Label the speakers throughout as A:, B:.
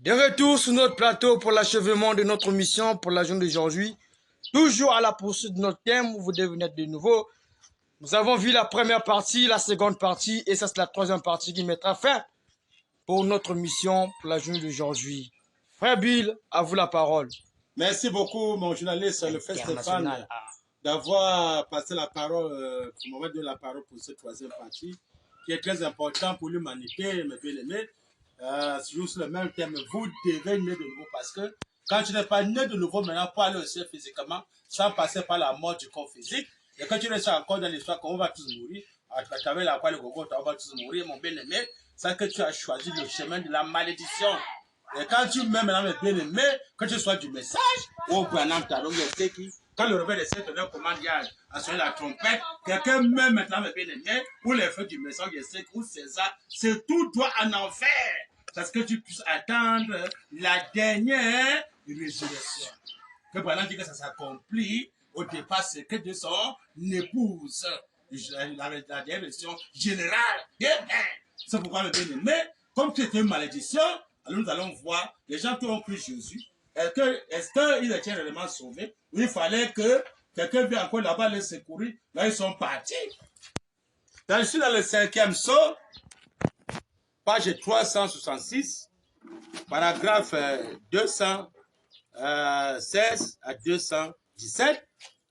A: De retour sur notre plateau pour l'achèvement de notre mission pour la journée d'aujourd'hui. Toujours à la poursuite de notre thème, vous devenez de nouveau. Nous avons vu la première partie, la seconde partie, et ça c'est la troisième partie qui mettra fin pour notre mission pour la journée d'aujourd'hui. Frère Bill, à vous la parole.
B: Merci beaucoup, mon journaliste, le frère Stéphane, d'avoir passé la parole, pour me donner la parole pour cette troisième partie, qui est très important pour l'humanité, mes bien-aimés. Toujours sur le même thème, vous devez naître de nouveau parce que quand tu n'es pas né de nouveau maintenant pour aller au ciel physiquement, sans passer par la mort du corps physique, et quand tu restes encore dans l'histoire qu'on va tous mourir, à travers la quoi le gogo, on va tous mourir, mon bien-aimé, c'est que tu as choisi le chemin de la malédiction. Et quand tu mets maintenant mes bien-aimés, que tu sois du message, au Branham Talon, quand le réveil de cette heure commande à sonner la trompette, quelqu'un met maintenant mes bien-aimés, ou les feux du message, ou César, c'est tout toi en enfer. Parce que tu puisses attendre la dernière résurrection. Que Branham dit que ça s'accomplit au départ, c'est que de son épouse. La dernière version générale. C'est pourquoi mes bien-aimés, comme c'était une malédiction, alors nous allons voir les gens qui ont cru Jésus. Est-ce qu'ils étaient réellement sauvés? Il fallait que quelqu'un vienne encore là-bas les secourir. Là, ils sont partis. Je suis dans le 5e saut, page 366, paragraphe 216 à 217.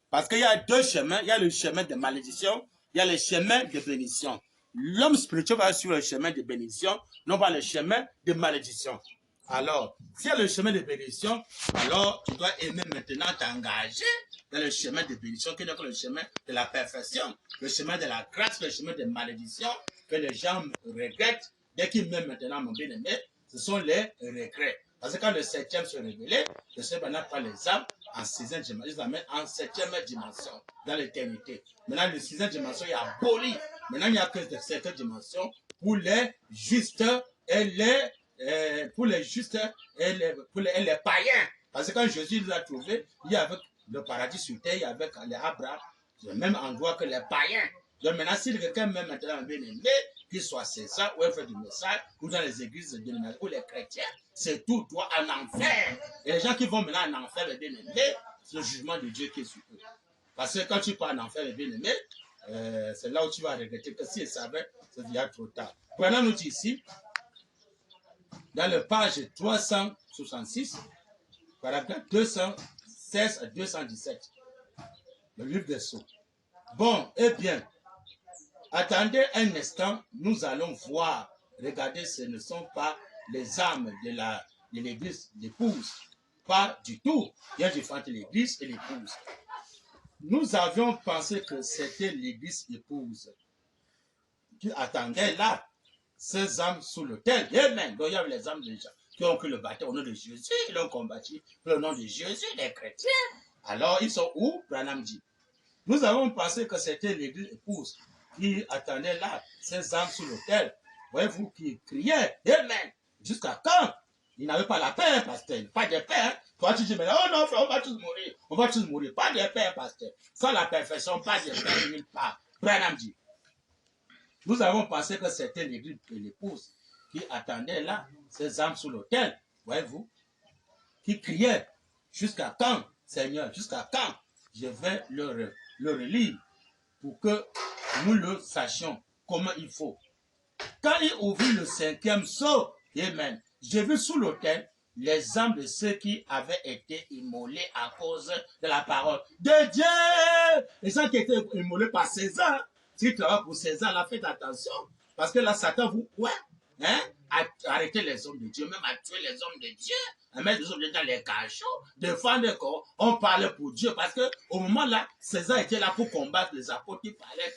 B: Parce qu'il y a deux chemins. Il y a le chemin de malédiction, il y a le chemin de bénédiction. L'homme spirituel va sur le chemin de bénédiction, non pas le chemin de malédiction. Alors, s'il y a le chemin de bénédiction, alors tu dois aimer maintenant t'engager dans le chemin de bénédiction, qui est donc le chemin de la perfection, le chemin de la grâce, le chemin de malédiction, que les gens regrettent dès qu'ils m'aiment maintenant, mon bien-aimé, ce sont les regrets. Parce que quand le 7e se révélait, le Seigneur maintenant prend les âmes en 6e dimension, ils amènent en 7e dimension, dans l'éternité. Maintenant, le 6e dimension est aboli. Maintenant, il n'y a que de 7e dimension pour les justes et les les païens. Parce que quand Jésus les a trouvés, il y avait le paradis sur terre, il y avait les Abraham, le même endroit que les païens. Donc maintenant, si quelqu'un même maintenant bien aimé, qu'il soit César ou un frère du message, ou dans les églises dénominationnelles, ou les chrétiens, c'est tout droit en enfer. Et les gens qui vont maintenant en enfer, les bien aimés, c'est le jugement de Dieu qui est sur eux. Parce que quand tu pars en enfer, les bien aimés, c'est là où tu vas regretter que s'ils savaient, c'est déjà trop tard. Prenons nous ici, dans le page 366, paragraphe 216 à 217, le livre des Sceaux. Bon, eh bien, attendez un instant, nous allons voir. Regardez, ce ne sont pas les âmes de l'église d'épouse. Pas du tout. Il y a une différence entre l'église et l'épouse. Nous avions pensé que c'était l'église épouse qui attendait là ces âmes sous l'autel. Amen. Donc il y avait les âmes des gens qui ont cru le baptême au nom de Jésus. Ils ont combattu pour le nom de Jésus, les chrétiens. Alors ils sont où? Branham dit. Nous avons pensé que c'était l'église épouse qui attendait là, ces âmes sous l'autel. Voyez-vous, qui criaient, Amen. Jusqu'à quand? Ils n'avaient pas la paix, pasteur. Pas de paix. Toi, tu dis, mais oh non, frère, on va tous mourir. On va tous mourir. Pas de paix, pasteur. Sans la perfection, pas de paix nulle part. Branham dit. Nous avons pensé que c'était l'église de l'épouse qui attendait là, ces âmes sous l'autel. Voyez-vous, qui criaient, jusqu'à quand, Seigneur, jusqu'à quand? Je vais le relire pour que nous le sachions comment il faut. Quand il ouvrit le 5e sceau, Amen, j'ai vu sous l'autel les âmes de ceux qui avaient été immolés à cause de la parole de Dieu. Les gens qui étaient immolés par César, si tu travailles pour César, là, faites attention. Parce que là, Satan vous, arrêtez les hommes de Dieu, même à tuer les hommes de Dieu, à mettre les hommes de Dieu dans les cachots, défendre le corps. On parlait pour Dieu parce que au moment là, César était là pour combattre les apôtres qui parlaient.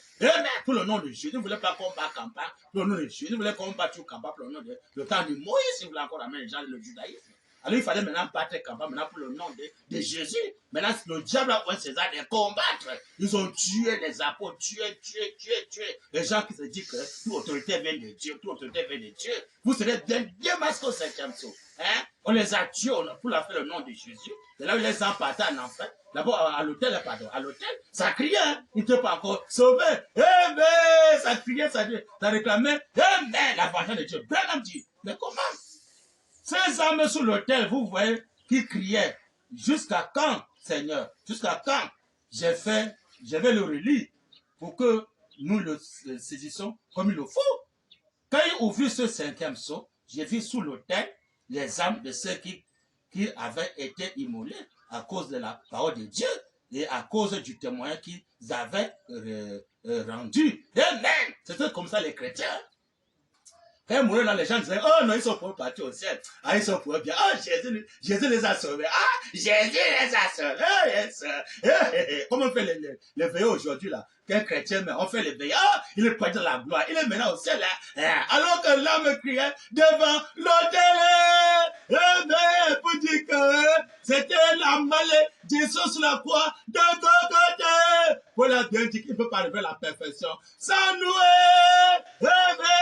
B: Pour le nom de Jésus, il ne voulait pas combattre campagne, pour le nom de Jésus, il voulait combattre tout campagne pour le nom de le temps de Moïse, il voulait encore amener les gens le judaïsme. Alors il fallait maintenant battre campagne maintenant pour le nom de Jésus. Maintenant, le diable a envoyé César de combattre. Ils ont tué les apôtres, tué. Les gens qui se disent que toute autorité vient de Dieu, toute autorité vient de Dieu. Vous serez bien masqués au 5e saut. On les a tués pour la faire le nom de Jésus. Et là, ils les ont partis en enfer. D'abord, à l'hôtel, ça criait, il n'était pas encore sauvé. Ça criait, ça réclamait, la vengeance de Dieu. Branham dit, mais comment? Ces âmes sur l'autel, vous voyez, qui criaient, jusqu'à quand, Seigneur, jusqu'à quand? Je vais le relire pour que nous le saisissons comme il le faut. Quand il ouvrit ce 5e sceau, j'ai vu sous l'autel les âmes de ceux qui avaient été immolés à cause de la parole de Dieu et à cause du témoin qu'ils avaient rendu. Amen. C'était comme ça les chrétiens. Quand ils mouraient là, les gens disaient, oh non, ils sont pour partir au ciel. Ah, ils sont pour bien. Oh, Jésus les a sauvés. Ah, Jésus les a sauvés. Oh, yes. Comment on fait les veillées aujourd'hui là? Qu'un chrétien, mais on fait les veillées. Ah, il est près de la gloire. Il est maintenant au ciel là. Alors que l'homme criait devant l'autel. Pour dire que c'était la malédiction sur la croix de côté. Voilà Dieu dit qu'il ne peut pas arriver à la perfection sans nous.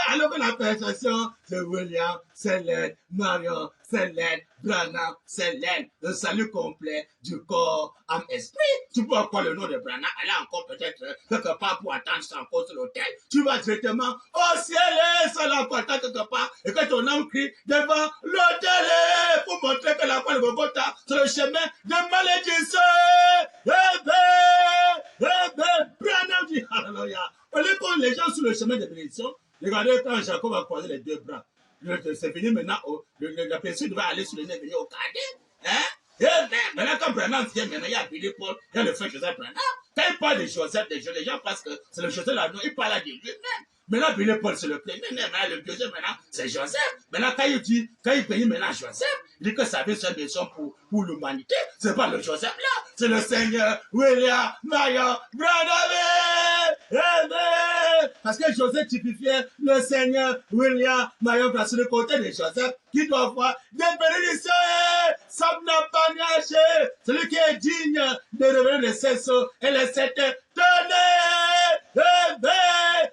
B: Alors que la perfection, c'est William, c'est l'aide, Marion, c'est l'aide, Branham, c'est l'aide, le salut complet du corps, âme, esprit. Tu peux encore le nom de Branham, elle a encore peut-être quelque part pour attendre ça encore sur l'autel. Tu vas directement au ciel et ça là pour attendre quelque part et que ton âme crie devant l'autel pour montrer que la foi de Bogota sur le chemin de malédiction. Branham dit alléluia. Au lieu que les gens sur le chemin de bénédiction, regardez quand Jacob a croisé les deux bras. C'est venu maintenant, la personne devait aller sur le nez, venir au cadet. Hein? Maintenant, quand Branham vient, maintenant, il y a Billy Paul, il y a le frère Joseph Branham. Quand il parle de Joseph, les gens pensent que c'est le Joseph là, non, il parle de lui-même. Maintenant, Billy Paul, c'est le premier. Maintenant, le deuxième, maintenant, c'est Joseph. Maintenant, quand il bénit maintenant Joseph, il dit que sa vie, c'est une mission pour l'humanité. C'est pas le Joseph là, c'est le Seigneur William Marion Branham. Parce que Joseph typifiait le Seigneur William Marion sur le côté de Joseph qui doit avoir des bénédictions. Ça n'a pas nagé. Celui qui est digne de revenir les 7 sceaux et les 7 tonnerres.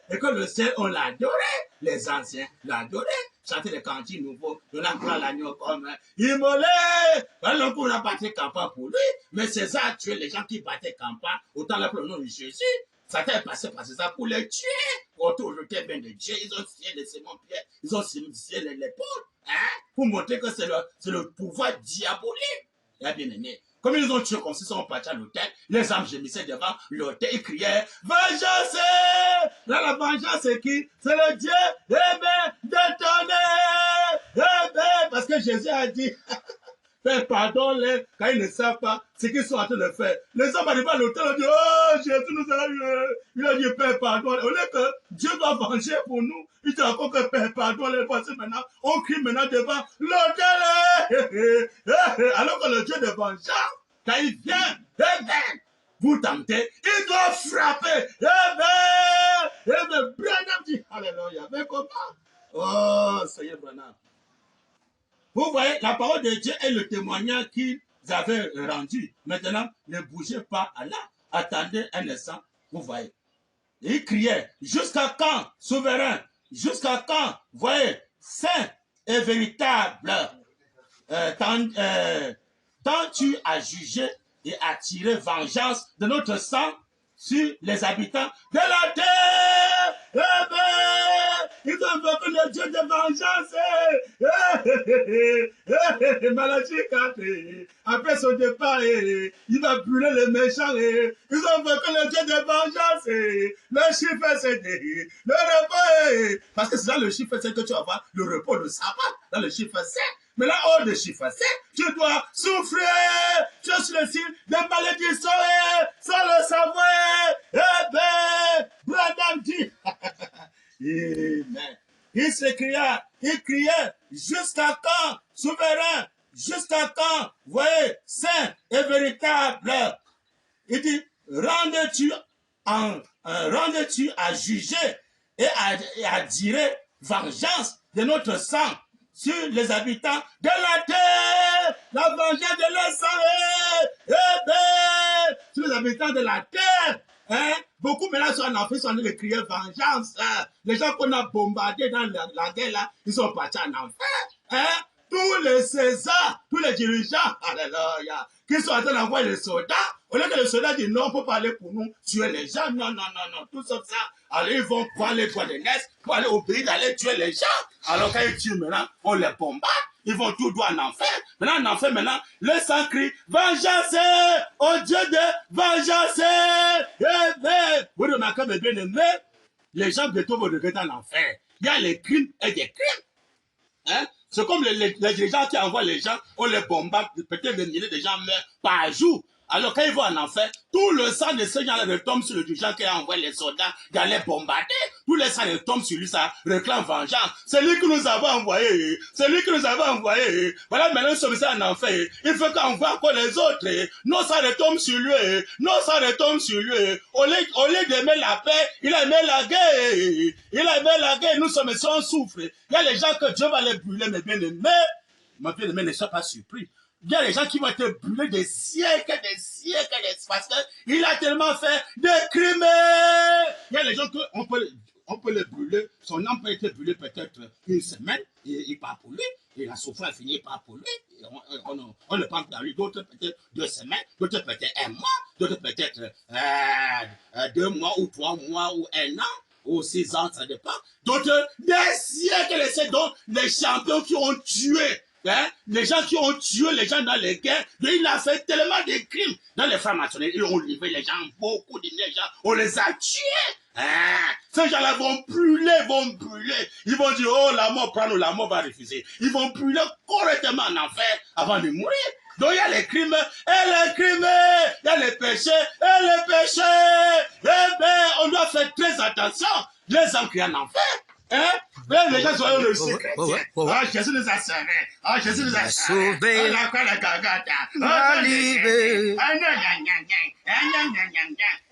B: Et que le ciel, on l'adorait. Les anciens l'adoraient. Chanter des cantines nouveaux, on a pris l'agneau comme immolé. Alors qu'on a battu campagne pour lui, mais César a tué les gens qui battaient campagne, autant là pour le nom de Jésus. Ça t'est passé par César pour les tuer. Autour de bien de Dieu, ils ont scié les Simon-Pierre, ils ont scié l'épaule, pour montrer que c'est le pouvoir diabolique. Et bien aimé, comme ils ont tué comme s'ils sont partis à l'hôtel, les âmes gémissaient devant l'hôtel, ils criaient vengeance! Là, la vengeance, c'est qui? C'est le Dieu détonné! Parce que Jésus a dit, Père, pardonne-les, quand ils ne savent pas ce qu'ils sont en train de faire. Les hommes arrivent à l'hôtel, on dit, oh, Jésus nous a eu. Il a dit, Père, pardonne. Au lieu que Dieu va venger pour nous, il dit encore que Père, pardonne-les. Voici maintenant, on crie maintenant devant l'hôtel. Alors que le Dieu de vengeance, quand il vient, vous tentez, il doit frapper. Branham dit, alléluia, mais comment? Oh, Seigneur Branham. Vous voyez, la parole de Dieu est le témoignage qu'ils avaient rendu. Maintenant, ne bougez pas à là. Attendez un instant. Vous voyez. Et il criait, jusqu'à quand, souverain? Jusqu'à quand? Vous voyez, saint et véritable. Tant tu as jugé et attiré vengeance de notre sang sur les habitants de la terre. Ils ont invoqué le Dieu de vengeance. Malachi, après son départ, il va brûler les méchants. Ils ont invoqué le Dieu de vengeance. Le chiffre, c'est le repos. Parce que c'est dans le chiffre, c'est que tu vas voir le repos, le sabbat. Dans le chiffre 7. Mais là, hors de chiffre 7, tu dois souffrir. Tu es sur le signe de malédiction sans le savoir. Branham dit. Amen. Il criait, jusqu'à quand, souverain, jusqu'à quand, voyez, saint et véritable. Il dit, rendes-tu à juger et à dire vengeance de notre sang sur les habitants de la terre, la vengeance de leur sang, sur les habitants de la terre. Beaucoup maintenant sont en Afrique, sont en train de crier vengeance. Les gens qu'on a bombardés dans la guerre là, ils sont partis en enfer. Tous les Césars, tous les dirigeants, alléluia, qui sont en train d'envoyer les soldats, au lieu que les soldats disent non, pour parler pour nous, tuer les gens, non, tout sauf ça. Alors ils vont pour aller pour les nesses, pour aller au pays d'aller tuer les gens. Alors quand ils tuent maintenant, on les bombarde. ils vont tout droit en enfer. Maintenant, en enfer, maintenant, le sang crie, vengeance, oh Dieu de vengeance. Vous remarquez, mes bien-aimés, les gens bientôt vont regretter en enfer. Il y a les crimes et des crimes. Hein? C'est comme les gens qui envoient les gens, on les bombarde, peut-être des milliers de gens meurent par jour. Alors quand ils vont en enfer, tout le sang de ces gens-là retombe sur le dirigeant qui a envoyé les soldats d'aller bombarder. Tout le sang retombe sur lui, ça réclame vengeance. C'est lui que nous avons envoyé. C'est lui que nous avons envoyé. Voilà, maintenant nous sommes en enfer. Il faut qu'on voit encore les autres. Non, ça retombe sur lui. Non, ça retombe sur lui. Au lieu d'aimer la paix, il a aimé la guerre. Il a aimé la guerre. Nous sommes sans souffle. Il y a les gens que Dieu va les brûler, mes bien-aimés. Mes bien-aimés, ne sois pas surpris. Il y a des gens qui vont être brûlés des siècles, parce qu'il a tellement fait des crimes. Il y a des gens qu'on peut les brûler. Son âme peut être brûlée peut-être une semaine, il part pour lui, et la souffrance finit par pour lui. On le prend dans lui, d'autres peut-être 2 semaines, d'autres peut-être 1 mois, d'autres peut-être 2 mois ou 3 mois ou 1 an. Ou 6 ans, ça dépend. D'autres, des siècles, donc les champions qui ont tué. Hein? Les gens qui ont tué les gens dans les guerres, il a fait tellement de crimes dans les francs-maçonneries, ils ont livré les gens, beaucoup de gens, on les a tués. Hein? Ces gens-là vont brûler. Ils vont dire, oh, la mort prend, la mort va refuser. Ils vont brûler correctement en enfer avant de mourir. Donc il y a les crimes, il y a les péchés, Eh bien, on doit faire très attention. Les gens qui en enfer. Hein? Les gens sont aussi chrétiens. Ah, Jésus nous a sauvés. Ah, Jésus nous a sauvés. Ah, libérés.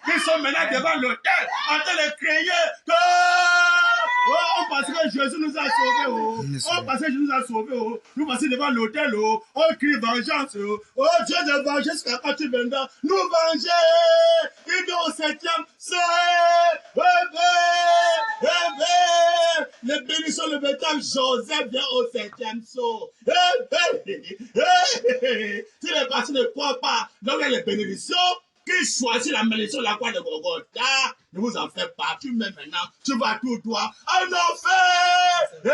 B: Ils sont maintenant devant l'autel en train de crier que on pense que Jésus nous a sauvés. On pense que Jésus nous a sauvés. Nous passons devant l'autel. On crie vengeance. Oh Dieu de vengeance jusqu'à quand tu viendras nous venger. Il vient au 7e ciel. Les bénédictions le bétail, Joseph vient au 7e saut. Si les personnes ne croient pas, donc il y a les bénédictions qui choisit la malédiction de la croix de Golgotha. Ne vous en faites pas. Tu mets maintenant, tu vas tout droit en enfer.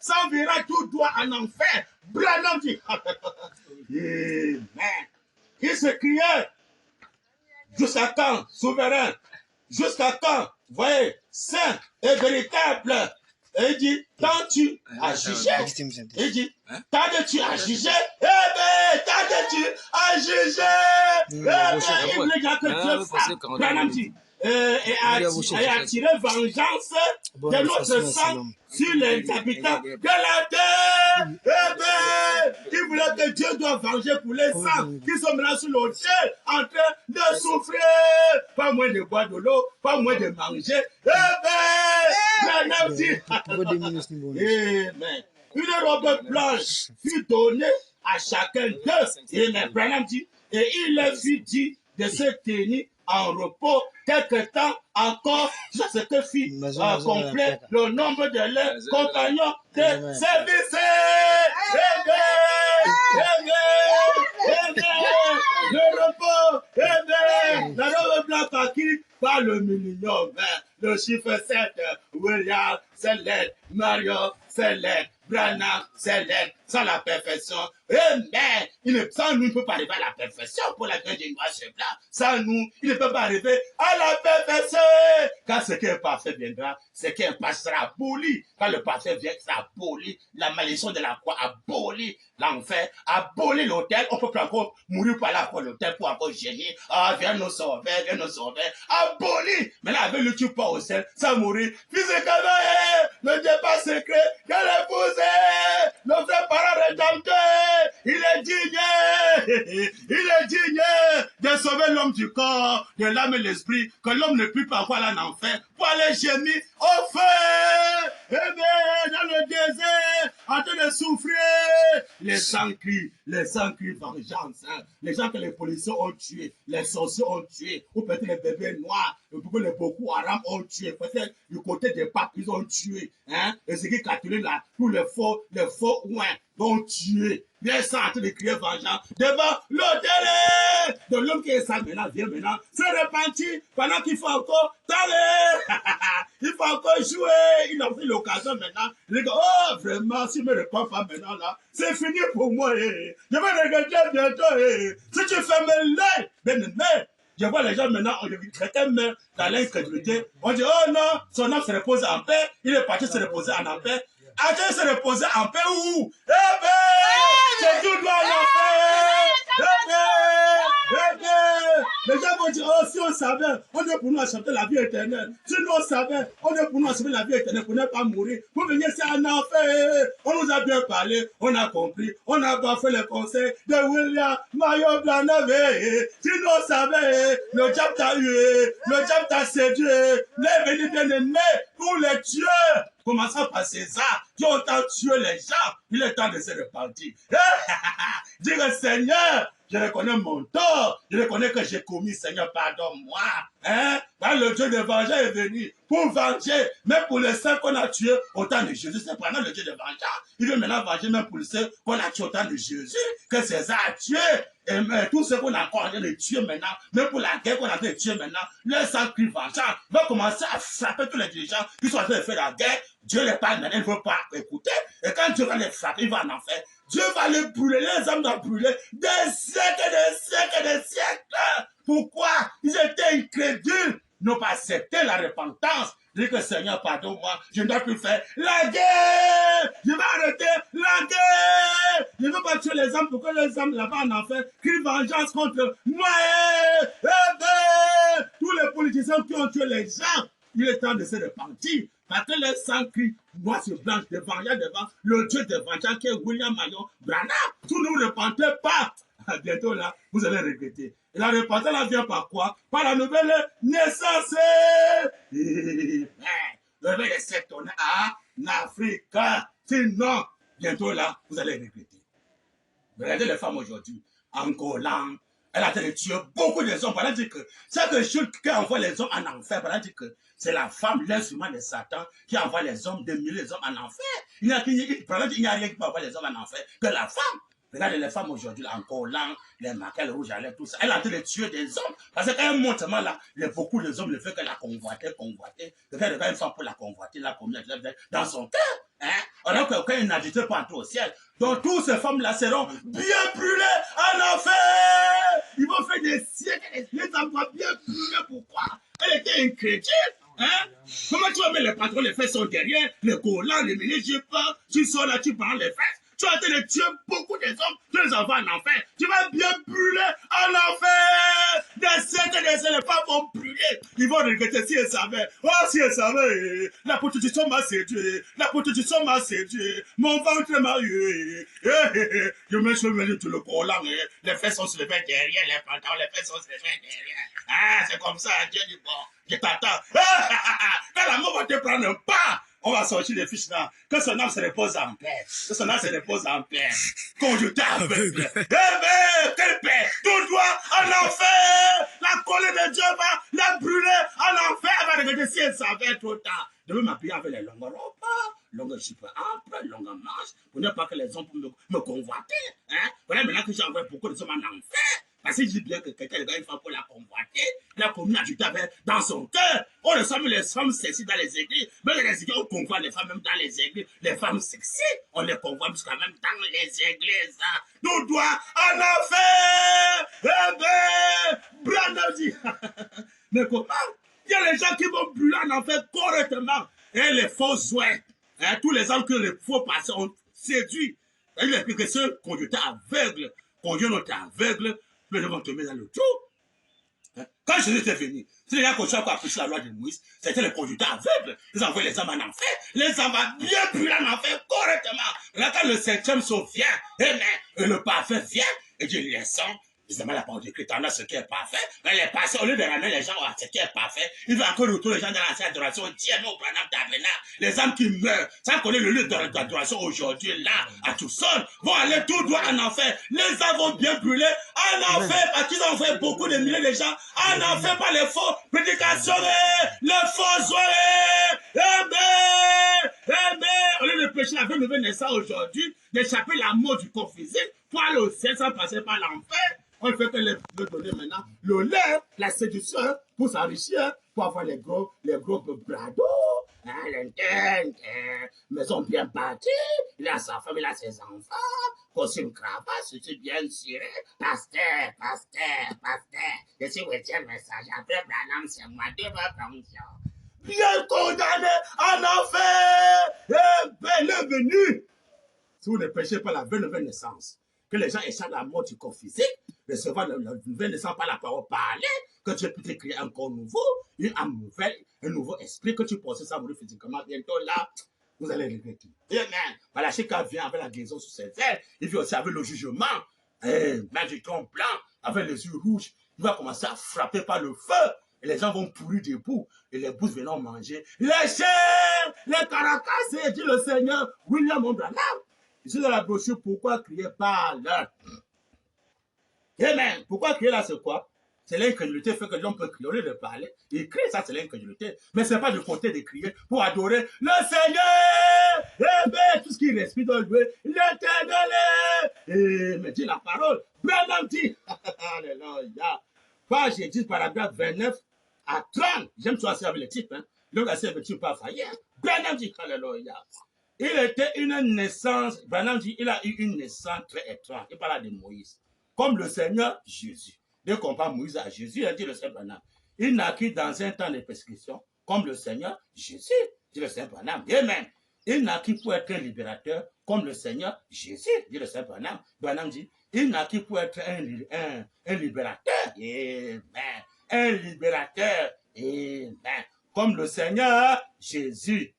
B: Ça verra tout droit en enfer. Branham dit. Amen. Il se criait. Jusqu'à quand, souverain? Jusqu'à quand? Voyez, saint et véritable. Et il dit, tant tu as jugé. Il dit, tant que tu as jugé. Tant que tu as jugé. Il voulait que Dieu fasse. Branham dit, et a tiré vengeance de notre sang sur les habitants de la terre. Il voulait que Dieu doit venger pour les sangs qui sont maintenant sur l'autel en train de souffrir. Pas moins de boire de l'eau, pas moins de manger. Branham dit, une robe blanche fut donnée à chacun d'eux. Et Branham dit, et il leur fut dit de se tenir en repos quelque temps encore jusqu'à ce que fit complet le nombre de leurs compagnons de service. Le repos, la robe blanche acquis par le millénium, le chiffre 7, William, c'est l'aide, Mario, c'est l'aide, Branham, c'est l'aide, sans la perfection. Mais sans nous, il ne peut pas arriver à la perfection pour la grande génération blanc. Sans nous, il ne peut pas arriver à la perfection. Quand ce qui est parfait viendra, ce qui est parfait sera aboli. Quand le parfait vient, sera aboli. La malédiction de la croix abolit l'enfer, abolit l'autel. On ne peut pas encore mourir par la croix l'autel pour encore gêner. Ah, viens nous sauver, viens nous sauver. Aboli. Mais là, avec le tu pas au ciel, sans mourir. Physiquement, le Dieu pas secret, de l'épouser. Notre parent rédempteur. Il est digne de sauver l'homme du corps, de l'âme et l'esprit, que l'homme ne puisse pas avoir en enfer, pour aller gémir au feu, dans le désert, en train de souffrir. Les sangs crient vengeance. Hein. Les gens que les policiers ont tués, les sorciers ont tués, ou peut-être les bébés noirs, Pourquoi les Boko Haram ont tué, peut-être du côté des papes, ils ont tué, hein, et ce qui est catholique là, tous les faux ouins ont tué. Bien ça, en train de crier vengeance devant l'hôtel de l'homme qui est sale maintenant, vient maintenant, se repentir pendant qu'il faut encore taler. Il faut encore jouer. Il a pris l'occasion maintenant. Les gars, oh, vraiment, s'il me répond pas maintenant là, c'est fini pour moi. Eh. Je vais regretter bientôt. Eh. Si tu fais me l'œil, mais, je vois les gens maintenant, on traitait même dans l'incrédulité. On dit, oh non, son âme se repose en paix. Il est parti se reposer en paix. A-t-il se reposer en paix où? Eh bien, c'est tout droit en enfer. Eh bien, les gens vont dire, oh, si on savait, on est pour nous acheter la vie éternelle. Si nous on savait, on est pour nous acheter la vie éternelle, pour ne pas mourir. Pour venir, c'est un enfer. On nous a bien parlé, on a compris, on a pas fait les conseils de William Mayo Blanavé. Si nous on savait, le diable t'a eu, le diable t'a séduit, les bénis bien-aimés, pour les tueurs. Commençons par César, qui ont tant tué les gens. Il est temps de se repentir. Dire Seigneur, je reconnais mon tort. Je reconnais que j'ai commis, Seigneur, pardonne-moi. Hein? Quand le Dieu de vengeance est venu pour venger, même pour les saints qu'on a tués au temps de Jésus. C'est pendant le Dieu de vengeance. Il veut maintenant venger même pour les saints qu'on a tués au temps de Jésus, que César a tué. Et tout ce qu'on a encore en train de tuer maintenant, même pour la guerre qu'on a en train de tuer maintenant, le sang crie vengeance va commencer à frapper tous les dirigeants qui sont en train de faire la guerre. Dieu les parle maintenant, il ne veut pas écouter. Et quand Dieu va les frapper, il va en enfer. Dieu va les brûler, les hommes vont brûler des siècles, des siècles, des siècles. Pourquoi? Ils étaient incrédules, n'ont pas accepté la repentance. Dis que Seigneur, pardonne-moi, je ne dois plus faire la guerre. Je vais arrêter la guerre. Je ne veux pas tuer les hommes pour que les hommes là-bas en enfer crient vengeance contre moi. Tous les politiciens qui ont tué les gens, il est temps de se repentir. Parce que les sang crient noir sur blanc devant le Dieu de vengeance qui est William Mayo Branham. Si vous ne repentez pas, bientôt là, vous allez regretter. Et la repentance là vient par quoi? Par la nouvelle naissance. Le réveil de cette tonne en Afrique. Sinon, bientôt là, vous allez regretter. Regardez les femmes aujourd'hui, Angola, elle a été de tuer beaucoup de hommes. Pendant que c'est que Jules qui envoie les hommes en enfer. Pendant que c'est la femme, l'instrument de Satan, qui envoie les hommes, des milliers d'hommes en enfer. Il n'y a rien qui peut envoyer les hommes en enfer que la femme. Regardez les femmes aujourd'hui, encore là, les maquelles rouges à lèvres, tout ça. Elle a en train de tuer des hommes. Parce qu'à un moment là, beaucoup de hommes ne font que la convoiter. Regardez une femme pour la convoiter, la communion dans son cœur. Hein? Alors qu'aucun n'agite pas entrer au ciel. Donc toutes ces femmes-là seront bien brûlées en enfer. Ils vont faire des siècles, les endroits bien brûlés. Pourquoi? Elle était incrédule. Hein? Comment tu vas mettre les patrons, les fesses sont derrière, les collants, les ministres, je pas. Tu sors là, tu prends les fesses. Tu as été de tuer beaucoup des hommes, tu les envoies en enfer. Tu vas bien brûler en enfer. Des siècles, les femmes vont brûler. Ils vont regretter si elles savaient. Oh, si elles savaient. La prostitution m'a séduit. La prostitution m'a séduit. Mon ventre m'a eu. Je me suis venu tout le collant. Les fesses sont se levées derrière, les pantalons, les fesses sont se levées derrière. Ah, c'est comme ça, Dieu dit bon, je t'attends. Quand la mort va te prendre un pas, on va sortir les fiches là. Que son âme se repose en paix. Que son âme se repose en paix. Conjuté aveugle. Eh bien, quelle paix. Tout droit en enfer. La colère de Dieu va la brûler en enfer. Elle va regarder si elle savait trop tard. Je veux m'appuyer avec les longues robes, longues jupes amples, longues manches, pour ne pas que les hommes me convoiter. Hein? Voilà maintenant que j'envoie beaucoup de hommes en enfer. Parce qu'il dit bien que quelqu'un de une femme pour la convoiter, la commune a du dans son cœur. On ne somme les femmes sexy dans les églises, mais les églises, on convoite les femmes même dans les églises. Les femmes sexy, on les convoite jusqu'à même dans les églises. Nous doit en enfer. Eh bien, Branham dit. Mais comment? Il y a les gens qui vont brûler en enfer correctement. Et les faux souhaits, hein, tous les hommes que les faux passés ont séduit. Et les ceux conduits aveugles, conduits notre aveugle, mais ils vont tomber dans le trou. Quand Jésus était venu, c'est les gens qui ont appliqué la loi de Moïse, c'était les conducteurs aveugles. Ils envoyaient les hommes en enfer. Les hommes ont bien brûlé en enfer correctement. Là, quand le 7e saut vient, et le parfait vient, et Dieu les sent, Justement, la parole de Christ, on a ce qui est parfait. Mais les passés, au lieu de ramener les gens à ce qui est parfait, il va encore retourner les gens dans l'ancienne adoration. Dieu, nous, Branham Tabernacle, les âmes qui meurent, sans connaître le lieu d'adoration aujourd'hui, là, à Tucson, vont aller tout droit en enfer. Les âmes vont bien brûler en enfer, parce qu'ils ont fait beaucoup de milliers de gens en enfer par les faux prédications, les faux soirées. Amen. Amen. Au lieu de pécher la vraie nouvelle naissance aujourd'hui, d'échapper la mort du corps physique, pour aller au ciel sans passer par l'enfer, on fait que les donner maintenant le lait, la séduction, pour s'enrichir, pour avoir les gros brados, maison bien bâtie, il a sa femme, il a ses enfants, costume cravate, c'est bien ciré, pasteur, je suis où est le message, après Branham, c'est moi, de ma promotion. Bien condamné en enfer, et bienvenue. Si vous ne péchez pas la nouvelle naissance, que les gens échappent à la mort du corps physique, recevoir la nouvelle naissance par la parole parlée, que Dieu peut te créer un corps nouveau, un nouveau esprit, que tu penses ça mourir physiquement, bientôt là, vous allez regretter. Amen. Voilà, chacun vient avec la guérison sur ses ailes, il vient aussi avec le jugement, magicon blanc, avec les yeux rouges, il va commencer à frapper par le feu, et les gens vont pourrir debout, et les bouches venant manger les chairs, les caracas, dit le Seigneur, William Branham. Ici dans la brochure, pourquoi crier parle? Amen. Pourquoi crier là, c'est quoi? C'est l'incrédulité fait que l'homme peut crier au lieu de parler. Il crie, ça c'est l'incrédulité. Mais ce n'est pas du côté de crier pour adorer le Seigneur. Amen. Tout ce qui respire dans lui, l'éternel. Et me dit la parole. Branham dit. Alléluia. Page 10, paragraphe 29 à 30. J'aime choisir avec le titre. Hein. Le verset ne veut pas faillir. Branham dit. Alléluia. Il était une naissance, Branham dit, il a eu une naissance très étrange. Il parle de Moïse. Comme le Seigneur Jésus. Dès qu'on parle Moïse à Jésus, il a dit le Seigneur Branham. Il naquit dans un temps de persécution, comme le Seigneur Jésus, dit le Seigneur Branham. Amen. Il naquit pour être un libérateur, comme le Seigneur Jésus, dit le Seigneur Branham. Branham dit, il naquit pour être un libérateur. Amen. Un libérateur. Amen. Comme le Seigneur Jésus.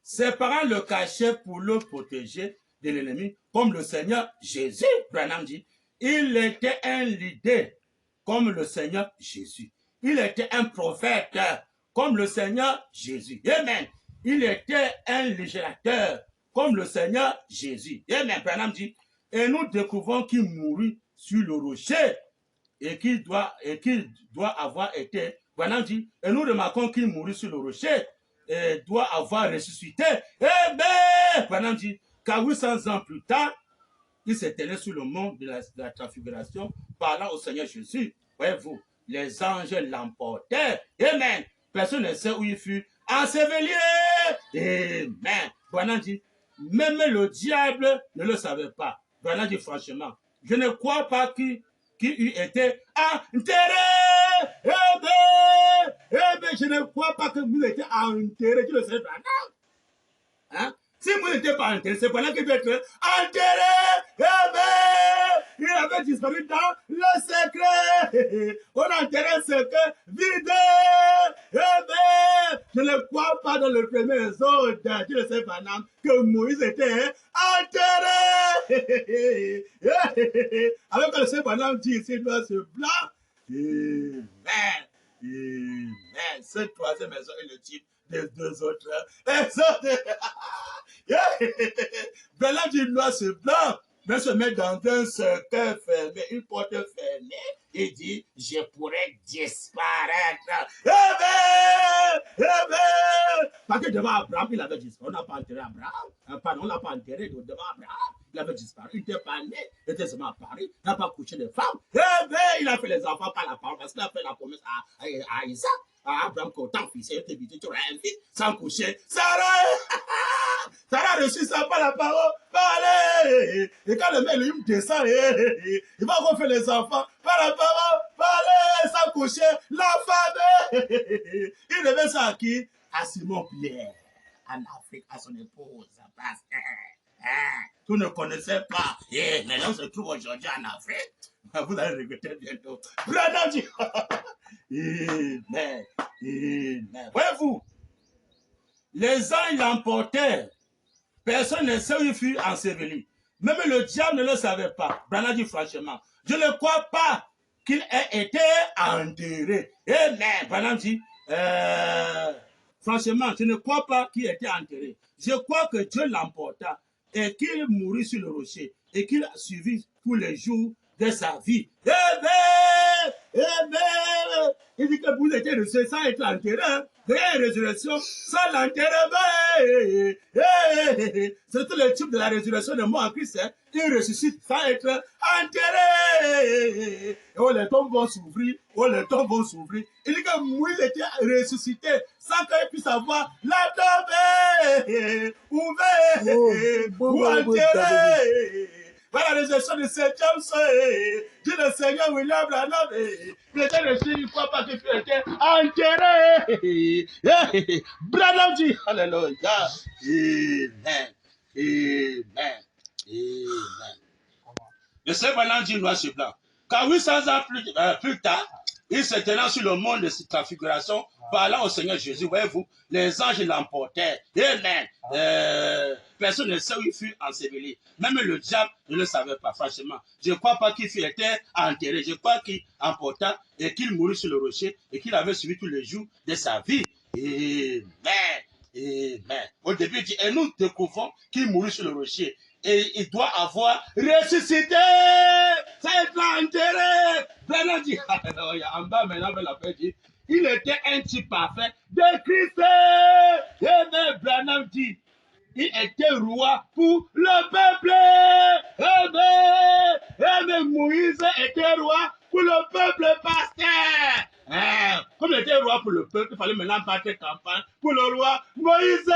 B: Ses parents le cachaient pour le protéger de l'ennemi, comme le Seigneur Jésus, Branham dit. Il était un leader, comme le Seigneur Jésus. Il était un prophète, comme le Seigneur Jésus. Amen. Il était un législateur, comme le Seigneur Jésus. Amen. Branham dit. Et nous découvrons qu'il mourut sur le rocher et qu'il doit avoir été. Branham dit. Et nous remarquons qu'il mourut sur le rocher. Et doit avoir ressuscité. Eh bien, Branham dit, car 800 ans plus tard, il s'éteignait sur le mont de la transfiguration, parlant au Seigneur Jésus. Voyez-vous, les anges l'emportaient. Amen. Personne ne sait où il fut enseveli. Amen. Branham dit, même le diable ne le savait pas. Branham dit franchement, je ne crois pas qu'il eût été enterré. Je ne crois pas que vous étiez enterré. Tu le sais, hein? Si vous n'étiez pas enterré, c'est pendant qu'il peut être enterré. Il avait disparu dans le secret. On a enterré un secret vide. Je ne crois pas dans le premier épisode. Tu le sais, que Moïse était enterré. Avec le Seigneur dit ici, ce blanc. Amen. Amen. Cette troisième maison est le type des deux autres. Branham dit noir c'est blanc, mais se met dans un cercueil fermé, une porte fermée, et dit je pourrais disparaître. Parce que devant Abraham, il avait disparu. On n'a pas enterré Abraham. Pardon, on n'a pas enterré devant Abraham. Il avait disparu. Il n'était pas né. Il était seulement à Paris. Il n'a pas couché de femmes. Il a fait les enfants par la parole parce qu'il a fait la promesse à Isaac. À Abraham, qu'autant fils, il était habitué, tu auras un fils sans coucher. Sarah a reçu ça par la parole. Parlez. Et quand le mec lui descend, il va refaire les enfants par la parole. Parlez sans coucher. La femme. Il devait ça à qui? À Simon Pierre. En Afrique, à son épouse. Parce que tu ne connaissais pas. Maintenant, on se trouve aujourd'hui en Afrique. Vous allez regretter bientôt. Branham dit. Amen. Amen. Voyez-vous, les anges l'emportèrent. Personne ne sait où il fut enseveli. Même le diable ne le savait pas. Branham dit franchement, je ne crois pas qu'il ait été enterré. Amen. Branham dit, franchement, je ne crois pas qu'il ait été enterré. Je crois que Dieu l'emporta et qu'il mourut sur le rocher et qu'il a suivi tous les jours de sa vie. Amen. Amen. Il dit que vous étiez ressuscité sans être enterré. Rien résurrection sans l'enterrement. C'est le type de la résurrection de moi en Christ. Il ressuscite sans être enterré. Oh, les tombes vont s'ouvrir. Oh, les tombes vont s'ouvrir. Il dit que Moïse était ressuscité sans qu'il puisse avoir la tombe ouverte ou enterré. Voilà la résurrection du 7e soleil. Dit le Seigneur William Branham. Il était ressuscité, il ne croit pas qu'il était enterré. Branham dit, alléluia. Amen. Amen. Amen. Le Seigneur Branham dit noir sur blanc. Quand 800 ans plus tard, il se tenant sur le monde de cette transfiguration, parlant au Seigneur Jésus, voyez-vous, les anges l'emportèrent. Amen. Personne ne sait où il fut enseveli. Même le diable ne le savait pas, franchement. Je ne crois pas qu'il fut été enterré. Je crois qu'il emporta et qu'il mourut sur le rocher et qu'il avait suivi tous les jours de sa vie. Amen. Amen. Au début, il dit, et nous découvrons qu'il mourut sur le rocher. Et il doit avoir ressuscité. Ça a été enterré. Branham dit, en bas maintenant, la paix dit, il était un type parfait de Christ. Et Branham dit, il était roi pour le peuple. Et Moïse était roi pour le peuple, pasteur. Comme il était roi pour le peuple, il fallait maintenant battre campagne pour le roi Moïse.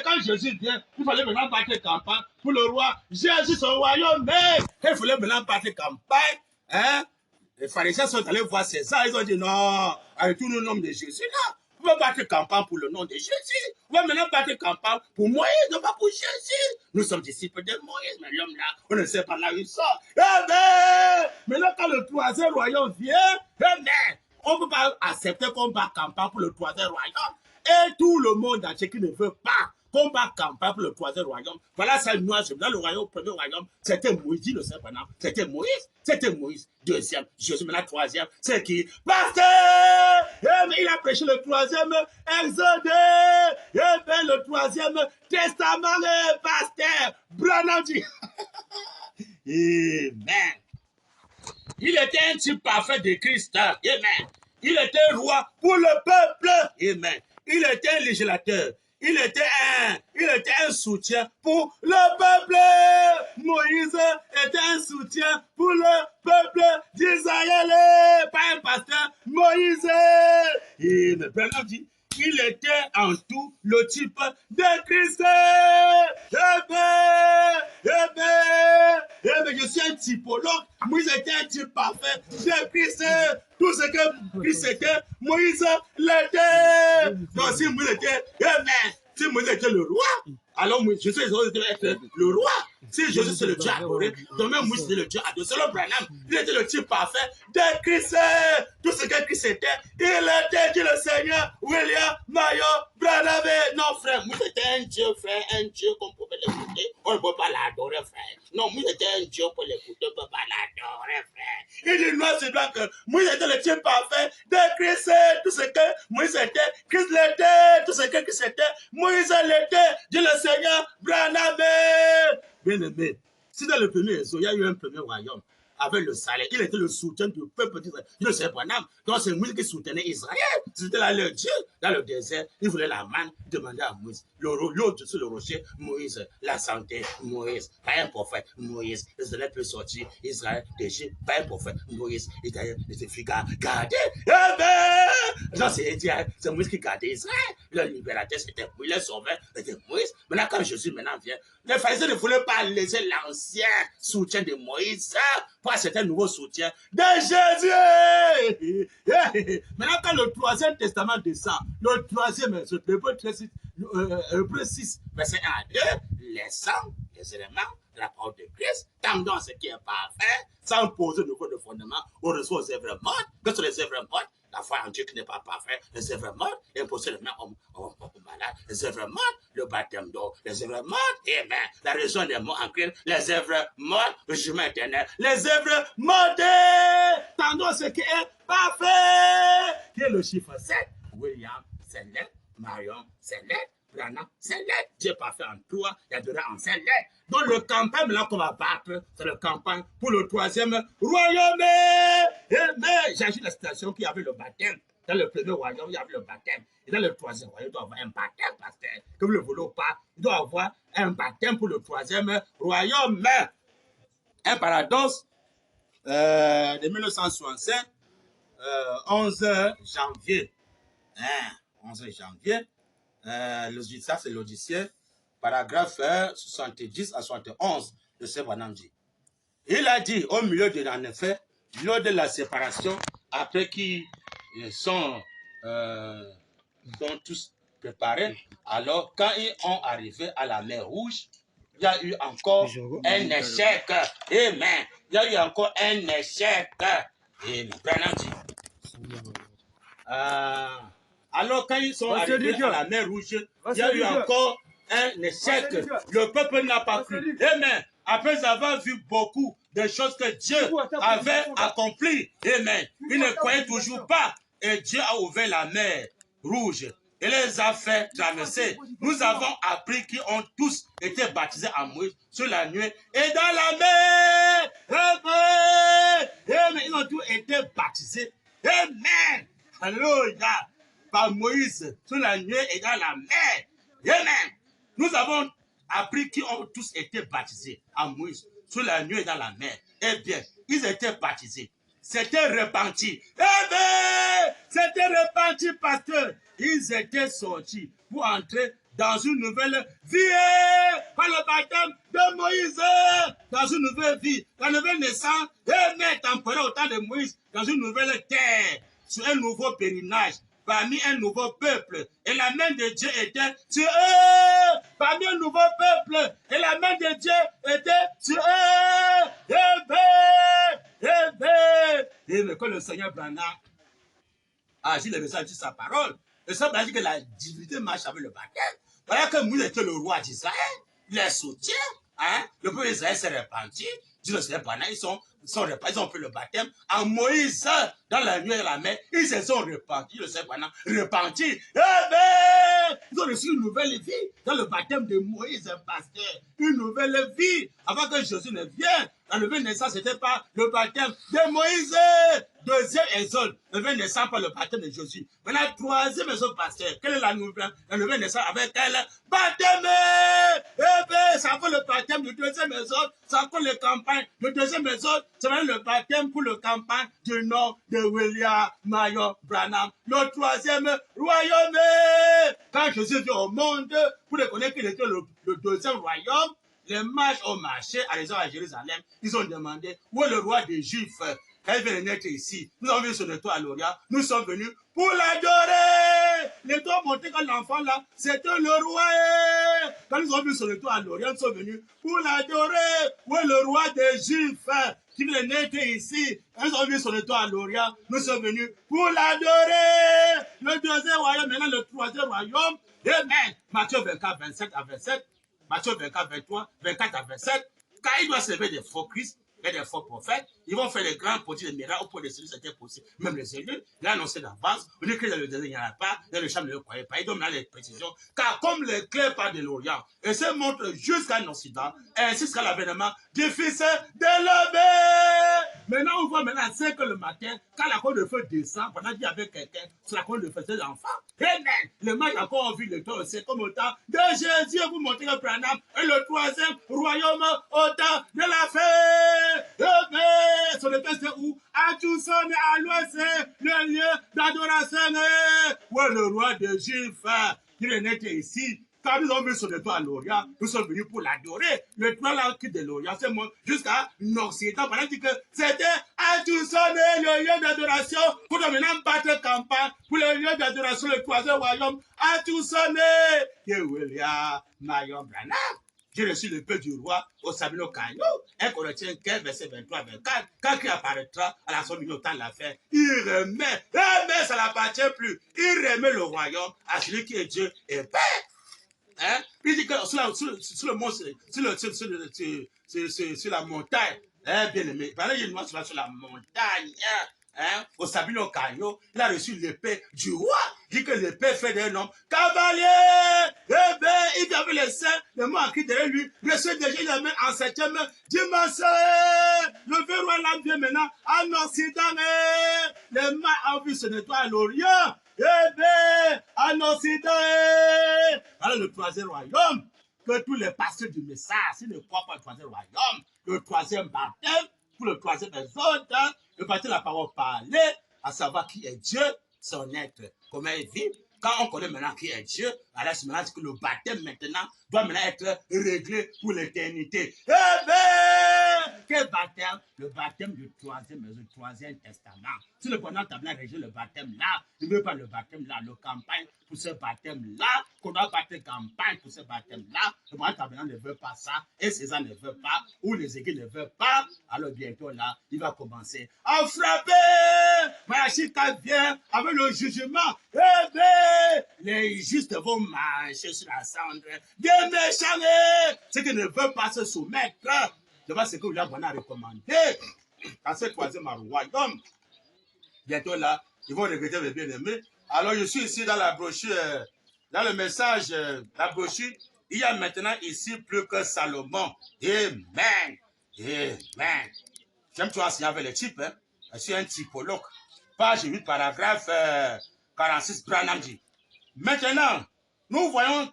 B: Quand Jésus vient, il fallait maintenant battre campagne pour le roi Jésus, son royaume. Mais il fallait maintenant battre campagne. Les pharisiens sont allés voir César, ils ont dit non, avec tout le nom de Jésus, là. On va battre campagne pour le nom de Jésus. On va maintenant battre campagne pour Moïse, non pas pour Jésus. Nous sommes disciples de Moïse, mais l'homme là, on ne sait pas là où il sort. Maintenant, quand le troisième royaume vient, on ne peut pas accepter qu'on batte campagne pour le troisième royaume. Et tout le monde entier qui ne veut pas qu'on batte campagne pour le troisième royaume. Voilà ça, moi, dans le royaume, premier royaume, c'était Moïse, dit le Seigneur, c'était Moïse. C'était Moïse. Deuxième, Jésus, maintenant troisième, c'est qui? Pasteur! Il a prêché le troisième exode. Le troisième testament, pasteur. Branham dit. Amen. Il était un type parfait de Christ. Amen. Il était roi pour le peuple. Amen. Il était un législateur. Il était un soutien pour le peuple. Moïse était un soutien pour le peuple d'Israël. Pas un pasteur. Moïse. Et le Branham dit, il était en tout le type de Christ. Je suis un typologue. Moïse était un type parfait de Christ. Tout ce que Christ était, Moïse l'était. Donc si Moïse était, si Moïse était le roi, alors Jésus devait être le roi. Si Jésus c'est le Dieu adoré, donc même Moïse c'est le Dieu adoré. Selon Branham, il était le type parfait de Christ. Tout ce que Christ était, il était, dit le Seigneur, William Mayo Branham. Non frère, Moïse était un Dieu, frère, un Dieu qu'on pouvait l'écouter. On ne peut pas l'adorer, frère. Non, Moïse était un Dieu pour l'écouter, on ne peut pas l'adorer, frère. Il dit noir c'est blanc que Moïse était le type parfait de Christ. Tout ce que Moïse était, Christ l'était. Tout ce que Christ était, Moïse l'était. Dit le Seigneur, Branham. Bien aimé, si dans le premier il y a eu un premier royaume avec le salaire, il était le soutien du peuple d'Israël. Il ne savait pas Branham. Donc c'est Moïse qui soutenait Israël. C'était là leur Dieu. Dans le désert, il voulait la manne, demandait à Moïse. L'autre sur le rocher, Moïse. La santé, Moïse. Pas un prophète, Moïse. Israël peut sortir, Israël d'Égypte. Pas un prophète, Moïse. Israël se fit garder. C'est Moïse qui gardait Israël. Le libérateur, c'était Moïse. Le sauveur, c'était Moïse. Maintenant, quand Jésus maintenant vient, les pharisiens ne voulaient pas laisser l'ancien soutien de Moïse pour un nouveau soutien de Jésus. Maintenant, quand le troisième testament descend, le troisième, Hébreux 6, verset 1 à 2, les sangs, les éléments de la parole de Christ, tendant ce qui est parfait, sans poser de fondement, on reçoit aux œuvres mortes. Que sont les œuvres mortes? la foi en Dieu qui n'est pas parfaite, les œuvres mortes, imposer les mains aux malades, les œuvres mortes, le baptême d'eau, les œuvres mortes, amen, la raison des mots en Christ, les œuvres mortes, le jugement éternel, les œuvres mortes, tendons ce qui est parfait, qui est le chiffre 7, William, c'est lettres, Marion, c'est lettres, Branham, c'est lettres, Dieu parfait en toi, il y a de là en 5 lettres. Donc le campagne, maintenant qu'on va battre, c'est le campagne pour le 3e royaume. Mais j'agis la situation qu'il y avait le baptême. Dans le premier royaume, il y avait le baptême. Et dans le 3e royaume, il doit y avoir un baptême, pasteur. Que vous ne le voulez pas, il doit y avoir un baptême pour le 3e royaume. Un paradoxe de 1965, 11 janvier. 11 janvier. Ça, c'est l'Odyssée. Paragraphe 70 à 71 de ce Branham dit. Il a dit, au milieu de, en effet, lors de la séparation, après qu'ils sont tous préparés, alors quand ils ont arrivé à la mer Rouge, il y a eu encore un échec. Amen. Il y a eu encore un échec. Amen. Branham dit. Alors quand ils sont arrivés à la mer Rouge, il y a eu encore un échec. Le peuple n'a pas cru. Amen. Après avoir vu beaucoup de choses que Dieu avait accomplies, amen, ils ne croyaient toujours pas. Et Dieu a ouvert la mer Rouge et les a fait traverser. Nous avons appris qu'ils ont tous été baptisés en Moïse sur la nuée et dans la mer. Amen. Amen. Ils ont tous été baptisés. Amen. Alléluia. Par Moïse sur la nuée et dans la mer. Amen. Nous avons appris qu'ils ont tous été baptisés en Moïse sur la nuée et dans la mer. Eh bien, ils étaient baptisés. C'était repenti. Eh bien, c'était repenti parce qu'ils étaient sortis pour entrer dans une nouvelle vie. Par le baptême de Moïse, dans une nouvelle vie, la nouvelle naissance, et mais temporaire au temps de Moïse, dans une nouvelle terre, sur un nouveau pèlerinage, parmi un nouveau peuple. Et la main de Dieu était sur eux, parmi un nouveau peuple. Et la main de Dieu était sur eux. Et mais quand le Seigneur Branham agit le message de sa parole, le Seigneur Branham dit que la divinité marche avec le baptême. Voilà que Moïse était le roi d'Israël, il les soutient, hein? Le peuple d'Israël s'est repenti. Dit le Seigneur Branham, ils ont fait le baptême en Moïse dans la nuit de la mer. Ils se sont repentis, le Seigneur Branham, repentis. Ils ont reçu une nouvelle vie dans le baptême de Moïse, pasteur. Une nouvelle vie avant que Jésus ne vienne. La nouvelle naissance, ce n'était pas le baptême de Moïse. Deuxième exode, la nouvelle naissance par le baptême de Jésus. Maintenant, troisième exode, pasteur. Quelle est la nouvelle naissance avec quel baptême? Ça fait le baptême du deuxième exode. Ça fait le campagne. Le deuxième exode, c'est le baptême pour le campagne du nom de William Marion Branham. Le troisième royaume. Quand Jésus vient au monde, pour reconnaître qu'il était le deuxième royaume, les mages ont marché à Jérusalem. Ils ont demandé où est le roi des Juifs. Quand il vient de naître ici, nous avons vu sur le toit à Lorient. Nous sommes venus pour l'adorer. Les toits montés quand l'enfant là, c'était le roi. Quand nous avons vu sur le toit à Lorient, nous sommes venus pour l'adorer. Où est le roi des Juifs qui vient de naître ici? Quand nous avons vu sur le toit à Lorient, nous sommes venus pour l'adorer. Le deuxième royaume, maintenant le troisième royaume. Amen. Matthieu 24, 27 à 27. Matthieu 24, 23, 24 à 27. Quand il doit se lever des faux Christ, et des faux prophètes, ils vont faire les grands prodiges, les miracles pour les élus, c'était possible. Même les élus, il a annoncé d'avance, on dit que dans le désert, il n'y en a pas, dans le champ, ne le croyait pas. Ils donnent les précisions, car comme l'éclair part de l'Orient, et se montre jusqu'à l'Occident, ainsi sera l'avènement du Fils de l'homme. Maintenant, on voit maintenant à 5 heures le matin, quand la colonne de feu descend, pendant qu'il y avait quelqu'un sur la colonne de feu, c'est l'enfant. Amen. Le mage a encore vu le temps, c'est comme au temps de Jésus, vous montrez le Branham, et le troisième royaume au temps de la fête. Amen. Sur le texte où à Tucson et à l'ouest, le lieu d'adoration, où est le roi des Juifs, qui est né ici. Quand nous sommes venus sur le toit à Lorient, nous sommes venus pour l'adorer. Le toit là qui de Lorient, c'est moi jusqu'à l'Occident. Pendant que c'était à Tucson le lieu d'adoration pour maintenant battre campagne pour le lieu d'adoration, le troisième royaume à Tucson, qui est William Marion Branham. j'ai reçu le peu du roi au Sabino Caillou. 1 Corinthiens 15, verset 23-24. Quand il apparaîtra à la somme temps de la fin, il remet, mais ça n'appartient plus. Il remet le royaume à celui qui est Dieu et Père. Hein? Il dit que sur le mont, sur la montagne, hein, bien aimé, pendant qu'il est sur la montagne, hein, au Sabino Caillou, il a reçu l'épée du roi. Il dit que l'épée fait d'un homme cavalier. Eh bien, il y avait les saints, les mots écrits derrière lui. Reçu déjà, il a mis en 7e dimanche. Le vieux roi là vient maintenant en Occident. Les mains en vue se nettoient à l'Orient. Eh bien, en Occident. Alors le troisième royaume, que tous les pasteurs du message, s'ils ne croient pas au troisième royaume, le troisième baptême, pour le troisième des autres, le baptême de la parole parlée, à savoir qui est Dieu, son être, comment il vit. Quand on connaît maintenant qui est Dieu, alors c'est maintenant que le baptême maintenant doit maintenant être réglé pour l'éternité. Eh bien, quel baptême? Le baptême du troisième testament. Si le pendant tabernacle a réglé le baptême là, il ne veut pas le baptême là, le campagne pour ce baptême là, qu'on doit battre campagne pour ce baptême là, le pendant tabernacle ne veut pas ça, et César ne veut pas, ou les églises ne veulent pas, alors bientôt là, il va commencer à frapper. Malachika vient avec le jugement. Eh bien, les justes vont marcher sur la cendre des méchants. Ceux qui ne veulent pas se soumettre, c'est pas ce que William Branham a recommandé dans ce troisième royaume. Bientôt là, ils vont regretter les bien-aimés. Alors je suis ici dans la brochure, dans le message, la brochure. Il y a maintenant ici plus que Salomon. Amen. Amen. J'aime toujours enseigner avec les types. Hein. Je suis un typologue. Page 8, paragraphe 46, Branham dit. Maintenant, nous voyons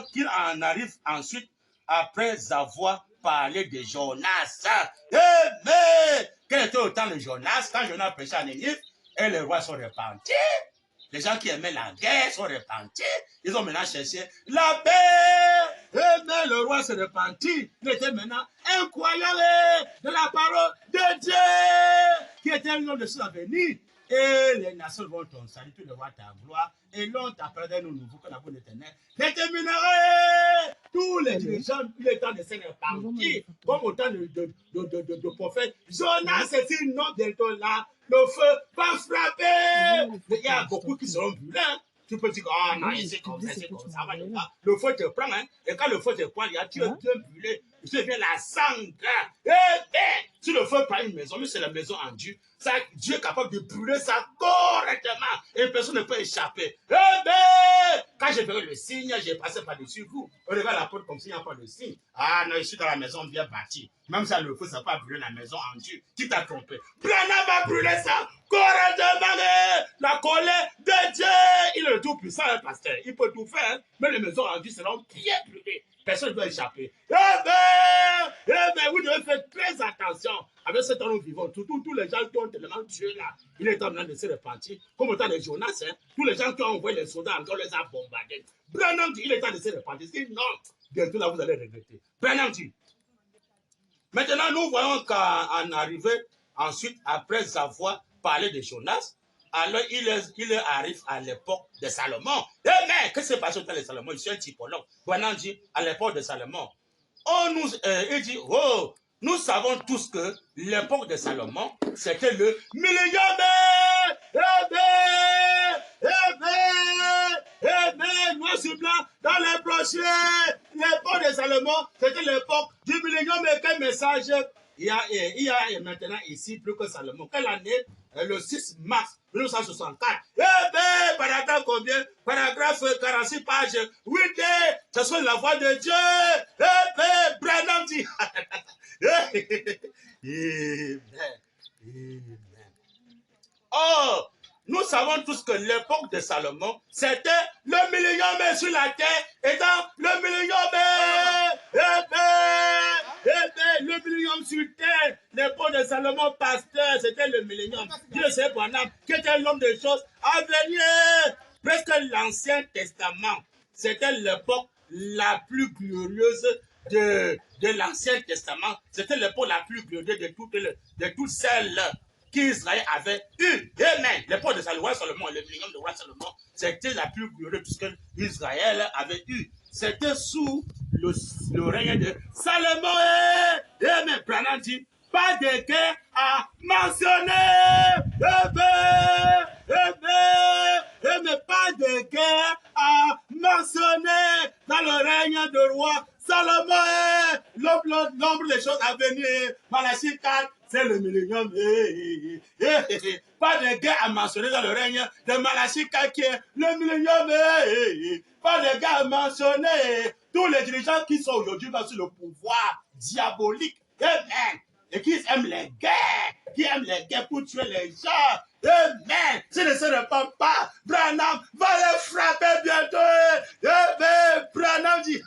B: qu'il en arrive ensuite après avoir parlé de Jonas. Mais quel était le temps de Jonas quand Jonas prêchait à Nénive et les rois sont repentis? Les gens qui aimaient la guerre sont repentis. Ils ont maintenant cherché la paix. Mais le roi se repentit. Il était maintenant incroyable de la parole de Dieu qui était un nom de son avenir. Et les nations vont ton salut, tu devras ta gloire. Et l'on t'appellera nous nouveau que la bonne éternelle déterminerait tous les dirigeants, il est temps de se repentir. Comme au temps de prophète. Jonas, c'est une nom bientôt là. Le feu va frapper. Il y a beaucoup qui seront brûlés. Tu peux dire, oh non, c'est comme ça, c'est comme ça. Le feu te prend, hein. Et quand le feu te prend, il y a tu es brûlé. Tu deviens la cendre. Eh bien, si le feu prend une maison, mais c'est la maison en Dieu. Ça, Dieu est capable de brûler ça correctement. Et personne ne peut échapper. Eh bien, quand j'ai fait le signe, j'ai passé par-dessus vous. On regarde la porte comme s'il n'y a pas de signe. Ah non, je suis dans la maison bien bâtie. Même ça, le feu, ça va brûler la maison en Dieu. Qui t'a trompé? Branham va brûler ça correctement. La colère de Dieu. Il est le tout puissant, hein, pasteur. Il peut tout faire. Hein? Mais les maisons en Dieu seront bien brûlées. Personne ne doit échapper. Eh bien, vous devez faire très attention. Avec ce temps nous vivons, tous les gens qui ont tellement tué là, il est temps de se repentir. Comme au temps de Jonas, hein, tous les gens qui ont envoyé les soldats, encore les a bombardés. Branham dit, il est temps de se repentir. Sinon, bientôt là, vous allez regretter. Branham dit, maintenant, nous voyons qu'en arrivée, ensuite, après avoir parlé de Jonas, alors il arrive à l'époque de Salomon. Eh bien, qu'est-ce qui s'est passé au temps de Salomon? Il suis un typologue. Branham dit, à l'époque de Salomon, il dit, oh, nous savons tous que l'époque de Salomon, c'était le millénaire. Noir sur blanc, dans les brochures, l'époque de Salomon, c'était l'époque du millénaire. Mais quel message? Il y a maintenant ici plus que Salomon. Quelle année? Le 6 mars 1964. Eh bien, paragraphe combien? Paragraphe 46 pages. 8 ce sont la voix de Dieu. Eh bien, Branham dit. Amen. Amen. Oh, nous savons tous que l'époque de Salomon, c'était le millénaire sur la terre, étant le millénaire. Le millénaire sur terre, l'époque de Salomon, pasteur, c'était le millénaire. Dieu sait Branham, qui était l'homme des choses à venir. Presque l'Ancien Testament, c'était l'époque la plus glorieuse de l'Ancien Testament. C'était l'époque la plus glorieuse de toutes celles qu'Israël avait eu. Amen. L'époque de Salomon, le millénaire de roi Salomon, c'était la plus glorieuse de tout ce qu'Israël avait eu. c'était sous le règne de Salomon. Mais Branham dit, pas de guerre à mentionner. Mais pas de guerre à mentionner dans le règne de roi Salomon. L'ombre des choses à venir. Malachie 4, c'est le millénium. Pas de guerre à mentionner dans le règne de Malachie 4 qui est le millénium. Pas de guerre à mentionner. Tous les dirigeants qui sont aujourd'hui sur le pouvoir diabolique. Amen. Et qui aiment les guerres pour tuer les gens. Amen. S'ils ne se répandent pas, Branham va les frapper bientôt. Amen. Branham dit.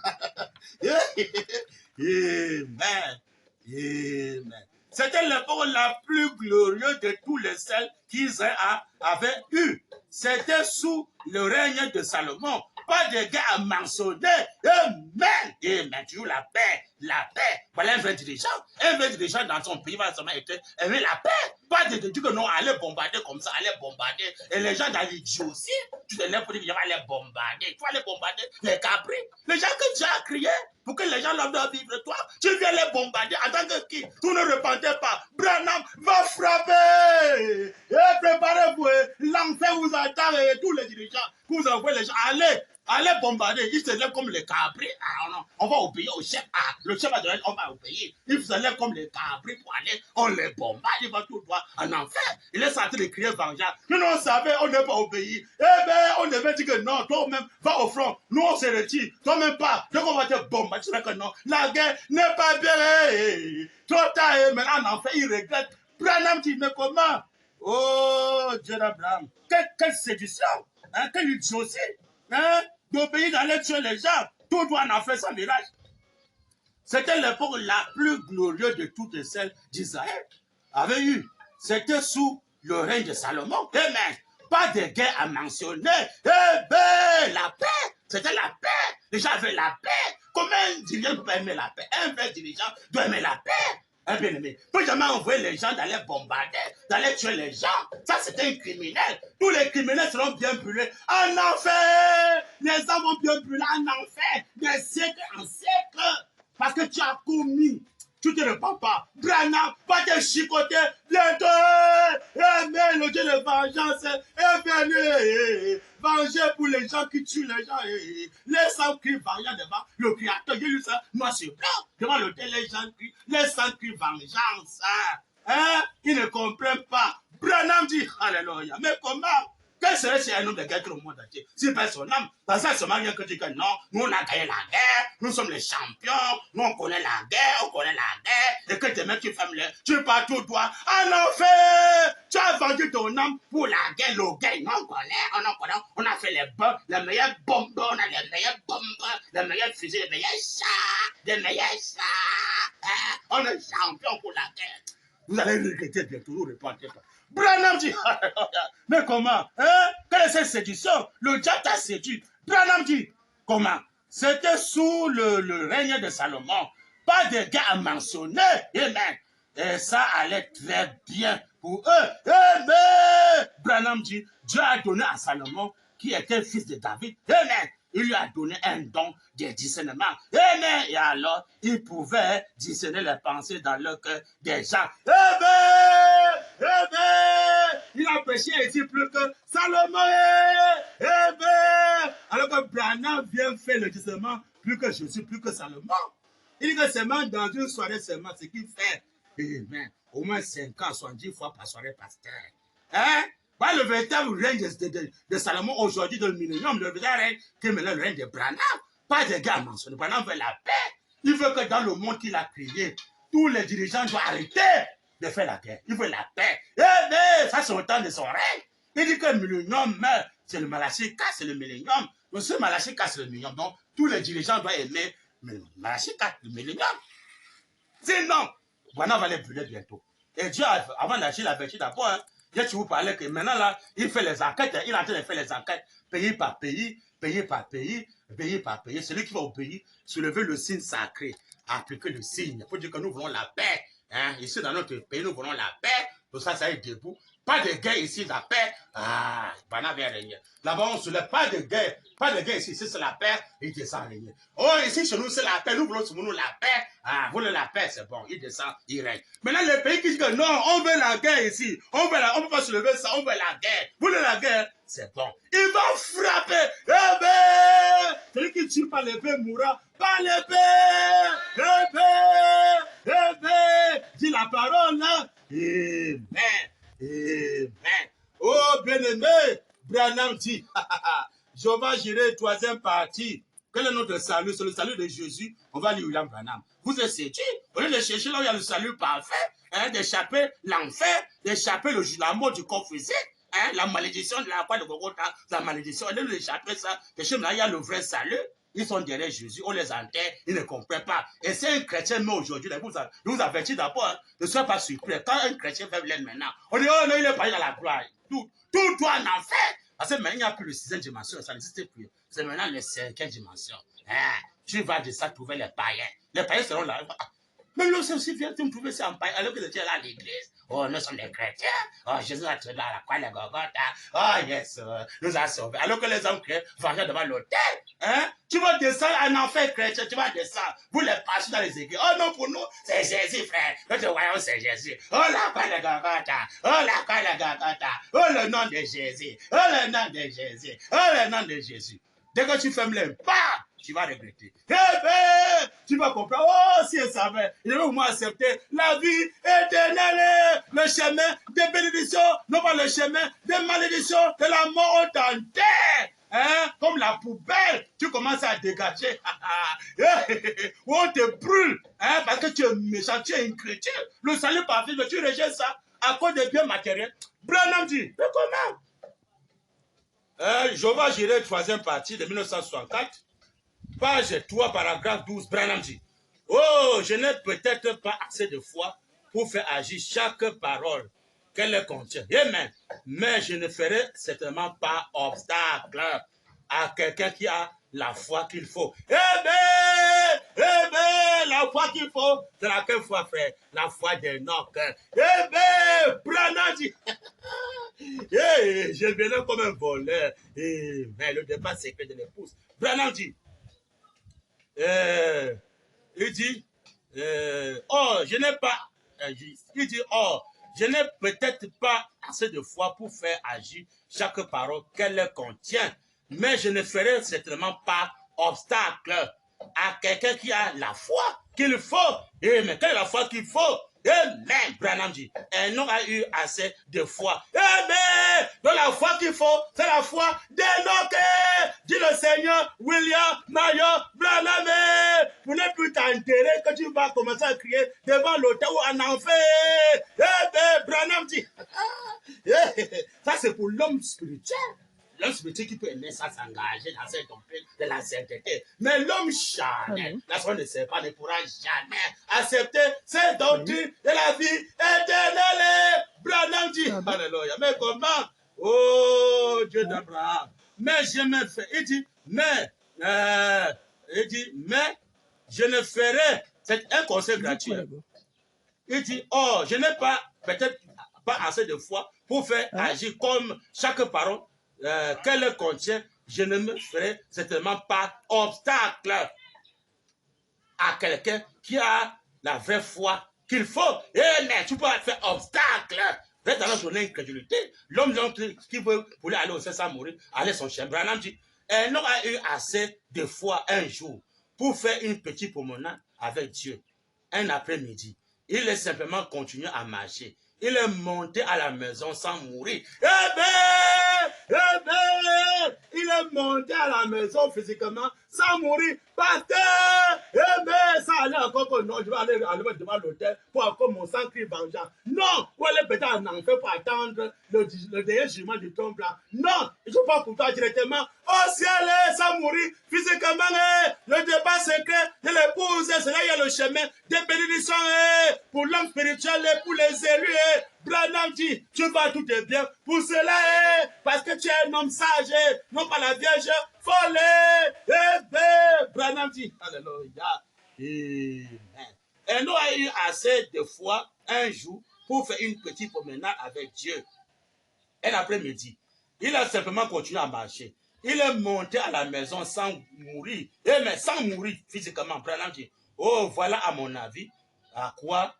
B: Amen. Amen. C'était l'époque la plus glorieuse de tous les celles qu'Israël avait eu. C'était sous le règne de Salomon. Pas de guerre à mentionner. Amen. Amen. Toujours la paix. La paix. Voilà un vrai dirigeant. Un vrai dirigeant dans son pays va seulement être aimer la paix. Pas de dire que non, allez bombarder comme ça, allez bombarder. Et les gens dans l'idiot aussi, tu te lèves pour dire qu'il va aller bombarder. Tu vas aller bombarder les cabris. Les gens que tu as crié pour que les gens doivent vivre toi, tu viens les bombarder en tant que qui? Vous ne repentez pas. Branham va frapper. Et préparez-vous. L'enfer vous attend et tous les dirigeants que vous envoyez les gens. Allez bombarder. Ils se lèvent comme les cabris. Ah non, on va obéir au chef. Ah, le chef va donner, on va obéir. Ils se lèvent comme les cabris pour aller. On les bombarde. Ils vont tout droit en enfer. Il est sorti de crier vengeance. Nous, on savait, on n'est pas obéi. Eh bien, on devait dire que non, toi-même, va au front. Nous, on se retire. Toi-même pas. Donc, on va te bombarder. Tu sais que non. La guerre n'est pas bien. Trop tard, maintenant, en enfer, il regrette. Branham dit, mais comment? Oh, Dieu d'Abraham. Quelle séduction. Hein? Quelle idiotie. Hein? D'obéir d'aller tuer les gens. Tout doit en faire sans mirage. C'était l'époque la plus glorieuse de toutes celles d'Israël avait eu. C'était sous le règne de Salomon. Amen. Pas de guerre à mentionner. Eh bien, la paix. C'était la paix. Les gens avaient la paix. Comment un dirigeant ne peut pas aimer la paix? Un vrai dirigeant doit aimer la paix. Un bien-aimé. Il ne faut jamais envoyer les gens d'aller bombarder, d'aller tuer les gens. Ça, c'est un criminel. Tous les criminels seront bien brûlés en enfer. Les hommes vont bien brûler en enfer. Des siècles en siècles. Parce que tu as commis. Tu ne te repens pas. Branham va te chicoter bientôt. Amen. Le Dieu de vengeance est venu. Venger pour les gens qui tuent les gens. Les sangs crient vengeance devant le Créateur. J'ai lu ça, noir sur blanc. Devant l'autel, les gens crient. Les sangs crient vengeance. Hein? Ils ne comprennent pas. Branham dit, alléluia. Mais comment? Quel serait si un homme de guerre tout le monde entier? Si personne âme, dans ça seulement rien que dire que non, nous on a gagné la guerre, nous sommes les champions, nous on connaît la guerre, et que tes mecs qui ferment les, tu pars tout droit, en enfer! Tu as vendu ton âme pour la guerre, le guerre, non, on connaît, on a fait les meilleures bombes, on a les meilleures bombes, les meilleurs fusils, les meilleurs chars, hein? On est champion pour la guerre. Vous allez regretter bientôt, vous ne répondez pas. Branham dit, mais comment? Hein? Quelle est cette séduction? Le diable t'a séduit. Branham dit, comment? C'était sous le règne de Salomon. Pas de gars à mentionner. Amen. Et ça allait très bien pour eux. Amen. Branham dit, Dieu a donné à Salomon, qui était fils de David. Amen. Il lui a donné un don de discernement. Amen. Et alors, il pouvait discerner les pensées dans le cœur des gens. Amen. Amen. Il a péché ici plus que Salomon. Amen. Alors que Branham vient faire le discernement plus que Jésus, plus que Salomon. Il dit que seulement dans une soirée seulement, ce qu'il fait. Amen. Au moins 5 ans, 70 fois par soirée, pasteur. Hein? Pas le véritable règne de Salomon aujourd'hui dans le millénium, le véritable règne qui est maintenant le règne de Branham. Pas de gars mentionné. Branham veut la paix. Il veut que dans le monde qu'il a créé, tous les dirigeants doivent arrêter de faire la guerre. Il veut la paix. Mais ça, c'est au temps de son règne. Il dit que le millénium, c'est le Malachie 4, c'est le millénium. Donc, ce Malachie 4, c'est le millénium. Donc, tous les dirigeants doivent aimer Malachie 4, le millénium. Sinon, Branham va les brûler bientôt. Et Dieu, avant d'agir, il a averti d'abord. Hein. Je vous parlais que maintenant, là, il fait les enquêtes. Il est en train de faire les enquêtes, pays par pays, pays par pays, pays par pays. Celui qui va au pays, soulever le signe sacré, appliquer le signe. Il faut dire que nous voulons la paix. Hein? Ici, dans notre pays, nous voulons la paix. Tout ça, ça est debout. Pas de guerre ici, la paix. Ah, pas n'a rien. Là-bas, on se lève. Pas de guerre. Pas de guerre ici. Ici, c'est la paix. Il descend rien. Oh, ici, chez nous, c'est la paix. Nous voulons sur nous la paix. Ah, vous voulez la paix, c'est bon. Il descend, il règne. Maintenant, les pays qui disent que non, on veut la guerre ici. On peut pas se lever ça. On veut la guerre. Vous voulez la guerre? C'est bon. Il va frapper. Eh ben, celui qui tue par l'épée mourra par l'épée. Dis la parole là. Amen. Amen. Oh, bien-aimé, Branham dit, Jéhovah Jireh, troisième partie. Quel est notre salut? C'est le salut de Jésus. On va lire William Branham. Vous êtes séduits. Au lieu de chercher là où il y a le salut parfait, hein, d'échapper l'enfer, d'échapper la mort du corps physique, hein, la malédiction de la croix de Golgotha, la malédiction. Au lieu d'échapper ça, chercher là, il y a le vrai salut. Ils sont derrière Jésus, on les enterre, ils ne comprennent pas. Et c'est un chrétien, mais aujourd'hui, je vous avertis d'abord, hein, ne soyez pas surpris. Quand un chrétien fait l'aide maintenant, on dit, oh non, il est pas dans la gloire. Tout doit en enfer. Parce que maintenant, il n'y a plus le sixième dimension, ça n'existe plus. C'est maintenant le cinquième dimension. Hein? Tu vas de ça trouver les païens. Les païens seront là. Mais nous aussi, viens tu me trouver ça en païen, alors que tu es là à l'église. Oh, nous sommes des chrétiens. Oh, Jésus a tué là à la croix de Golgotha. Oh, yes, nous a sauvés. Alors que les hommes créent, vengeant devant l'autel. Hein? Tu vas descendre en enfer chrétien, tu vas descendre. Vous les passez dans les églises. Oh non, pour nous, c'est Jésus, frère. Notre royaume, c'est Jésus. Oh, la croix de Golgotha. Oh, la croix de Golgotha. Oh, le nom de Jésus. Oh, le nom de Jésus. Oh, le nom de Jésus. Dès que tu fermes les pas, tu vas regretter. Eh ben, tu vas comprendre. Oh, si elle savait, il devait au moins accepter la vie éternelle, le chemin de bénédiction, non pas le chemin de malédiction, de la mort au terre. Hein? Comme la poubelle, tu commences à dégager. Ou on te brûle, hein? Parce que tu es méchant, tu es incrédule. Le salut parfait, mais tu rejettes ça à cause des biens matériels. Branham dit, mais comment? Jéhovah Jireh, troisième partie de 1964, page 3, paragraphe 12, Branham dit, oh, je n'ai peut-être pas assez de foi pour faire agir chaque parole qu'elle contient. Amen. Mais je ne ferai certainement pas obstacle à quelqu'un qui a la foi qu'il faut. La foi qu'il faut, c'est laquelle foi, frère? La foi d'Enoch. Branham dit, je venais comme un voleur. Mais le départ secret de l'épouse. Branham dit, il dit, oh, je n'ai pas, il dit, oh, je n'ai peut-être pas assez de foi pour faire agir chaque parole qu'elle contient, mais je ne ferai certainement pas obstacle à quelqu'un qui a la foi qu'il faut. Mais quelle est la foi qu'il faut? Amen. Branham dit, un homme a eu assez de foi. Amen. Donc la foi qu'il faut, c'est la foi d'Enoch. Dit le Seigneur, William Mayor Branham. Pour ne plus t'enterrer que tu vas commencer à crier devant l'autel ou en enfer. Amen. Branham dit, ça c'est pour l'homme spirituel. L'homme spirituel qui peut aimer ça s'engager dans cette doctrine de la sainteté. Mais l'homme charnel, la soeur ne sait pas, ne pourra jamais accepter cette doctrine de la vie éternelle. Branham dit, alléluia. Mais comment? Oh, Dieu d'Abraham. Mais je me fais, il dit, mais je ne ferai, c'est un conseil gratuit. Il dit, oh, je n'ai pas, peut-être pas assez de foi pour faire agir comme chaque parole qu'elle contient, je ne me ferai certainement pas obstacle à quelqu'un qui a la vraie foi qu'il faut. Mais tu peux faire obstacle. Dans notre incrédulité, l'homme qui veut aller au ciel sans mourir, aller son chien. Branham dit, un homme a eu assez de foi un jour pour faire une petite promenade avec Dieu. Un après-midi, il est simplement continué à marcher. Il est monté à la maison sans mourir. Il est monté à la maison physiquement sans mourir. Pasteur, ça allait encore que non, je vais aller devant l'hôtel pour encore mon sang crie vengeance. Non, pour aller peut-être en enfer pour attendre le dernier jugement du tombe là. Non, je ne pas pour toi directement au ciel sans mourir physiquement. Le débat secret de l'épouse, c'est là il y a le chemin des bénédictions pour l'homme spirituel et pour les élus. Branham dit, tu vas tout est bien pour cela, parce que tu es un homme sage, non pas la vierge folle. Branham dit, alléluia. Amen. Renaud a eu assez de foi un jour pour faire une petite promenade avec Dieu. Un après-midi, il a simplement continué à marcher. Il est monté à la maison sans mourir. Mais sans mourir physiquement. Branham dit, oh, voilà à mon avis à quoi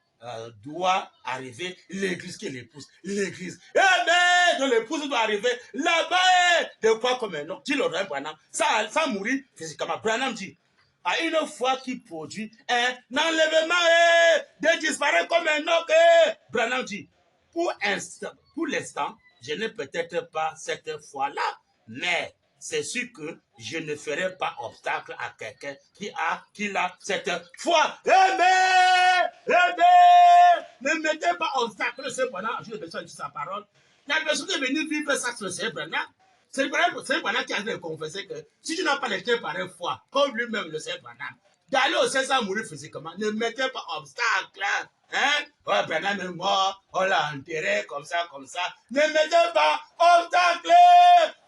B: doit arriver l'église qui l'épouse. L'église. Mais de l'épouse doit arriver là-bas. De quoi comme un homme. Dit le roi Branham. Sans mourir physiquement. Branham dit, à une fois qu'il produit un enlèvement de disparaître comme un homme. Branham dit, pour l'instant, je n'ai peut-être pas cette foi-là, mais c'est sûr que je ne ferai pas obstacle à quelqu'un qui a cette foi. Ne mettez pas obstacle, cependant, je vais besoin de sa parole. Il y a besoin de venir vivre ça sur ce Branham. C'est Branham qui a de confesser que si tu n'as pas été par une foi, comme lui-même le sait Branham, d'aller au César sans mourir physiquement, ne mettez pas obstacle. Hein? Ouais, Branham est mort, on l'a enterré comme ça. Ne mettez pas obstacle.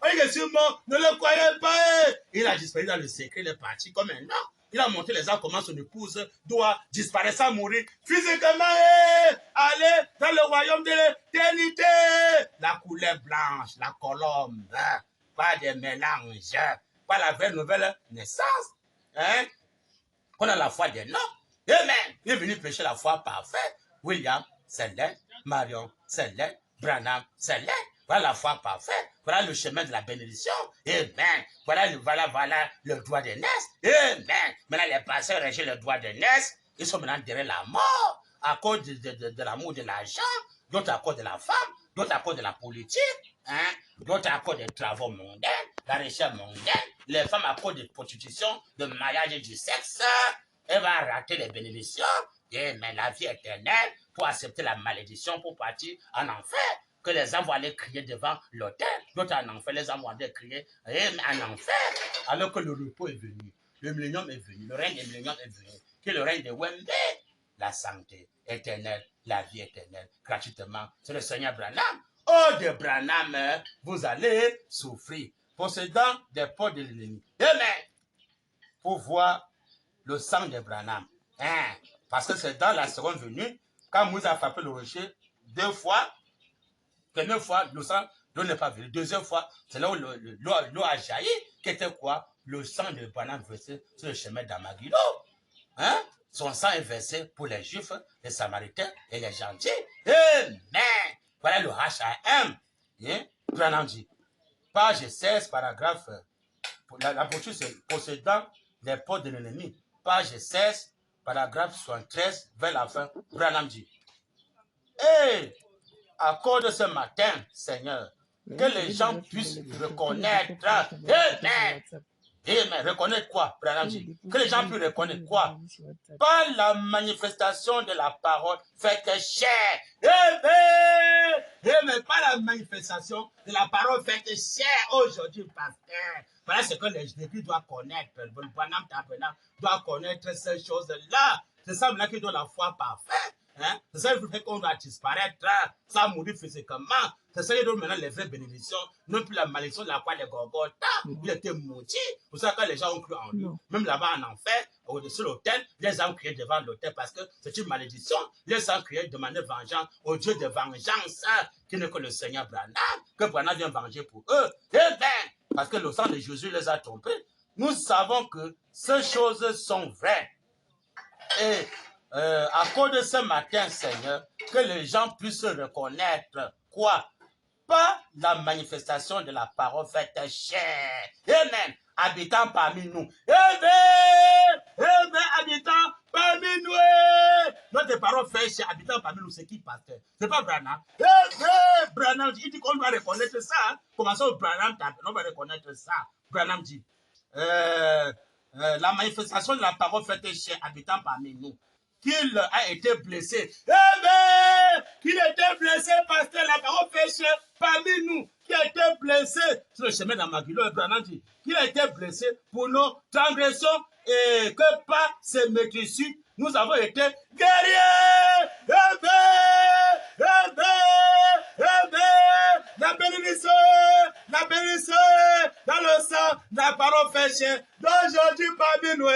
B: Oui, je suis mort, ne le croyez pas. Il a disparu dans le secret, il est parti comme un homme. Il a montré les gens comment son épouse doit disparaître sans mourir physiquement. Aller dans le royaume de l'éternité. La couleur blanche, la colombe. Hein? Pas de mélange. Pas la vraie nouvelle naissance. Hein? On a la foi des noms. Amen. Il est venu prêcher la foi parfaite. William, c'est l'aide. Marion, c'est l'aide. Branham, c'est l'aide. Voilà la foi parfaite. Voilà le chemin de la bénédiction. Amen. Voilà le droit de naissance. Amen. Maintenant, les pasteurs rejettent le droit de naissance. Ils sont maintenant derrière la mort à cause de l'amour de l'argent, d'autres à cause de la femme, d'autres à cause de la politique, hein? D'autres à cause des travaux mondains, la recherche mondaine, les femmes à cause de prostitution, de mariage et du sexe. Elle va rater les bénédictions. Mais la vie éternelle, pour accepter la malédiction, pour partir en enfer, que les hommes vont aller crier devant l'autel. D'autres en enfer, les hommes vont aller crier en enfer, alors que le repos est venu. Le millénium est venu, le règne des milléniums est venu, qui est le règne de Wembe, la santé éternelle, la vie éternelle, gratuitement. C'est le Seigneur Branham. Oh, de Branham, vous allez souffrir, possédant des ports de l'ennemi. Amen. Pour voir le sang de Branham. Hein? Parce que c'est dans la seconde venue, quand Moïse a frappé le rocher 2 fois, première fois, le sang, l'eau n'est pas venu. Deuxième fois, c'est là où l'eau a jailli, qui était quoi? Le sang de Branham versé sur le chemin d'Amagilo. Hein? Son sang est versé pour les Juifs, les Samaritains et les gentils. Amen. Voilà le H.A.M. Hein? Branham dit, page 16, paragraphe, la poursuite c'est possédant les portes de l'ennemi. Page 16, paragraphe 73, vers la fin, Branham dit, accorde ce matin, Seigneur, que les gens puissent reconnaître. Amen. Amen. Reconnaître quoi, Branham dit? Que les gens puissent reconnaître quoi? Par la manifestation de la parole faite chair. Amen. Amen. Par la manifestation de la parole faite chair aujourd'hui, pasteur. Voilà ce que l'Église doit connaître. Le Branham doit connaître ces choses-là. C'est ça maintenant qu'il doit la foi parfaite. Hein? C'est ça qui fait qu'on doit disparaître sans mourir physiquement. C'est ça qui donne maintenant les vraies bénédictions, non plus la malédiction de la croix de Golgotha. Il était maudit. C'est ça que les gens ont cru en lui. Même là-bas en enfer, au-dessus de l'autel, les gens ont crié devant l'autel parce que c'est une malédiction. Les gens criaient demander vengeance au Dieu de vengeance, qui n'est que le Seigneur Branham, que Branham vient venger pour eux. Eh bien, parce que le sang de Jésus les a trompés. Nous savons que ces choses sont vraies. Et à cause de ce matin, Seigneur, que les gens puissent reconnaître quoi? Pas la manifestation de la parole faite chair. Amen. Habitant parmi nous. Amen. Amen. Habitant parmi nous. Notre parole faite chair, habitant parmi nous, c'est qui, pasteur? C'est pas Branham. Amen. Branham dit, il dit qu'on doit reconnaître ça. Commençons au Branham, on va reconnaître ça. Branham dit, la manifestation de la parole faite chair, habitant parmi nous, qu'il a été blessé. Amen! Qu'il a été blessé, pasteur, la parole fait chair parmi nous, qui a été blessé sur le chemin d'Amagilo. Branham dit qu'il a été blessé pour nos transgressions et que par ses maîtrisures, nous avons été guéris. Amen! Amen! Amen! La bénédiction dans le sang, la parole fait chair d'aujourd'hui parmi nous.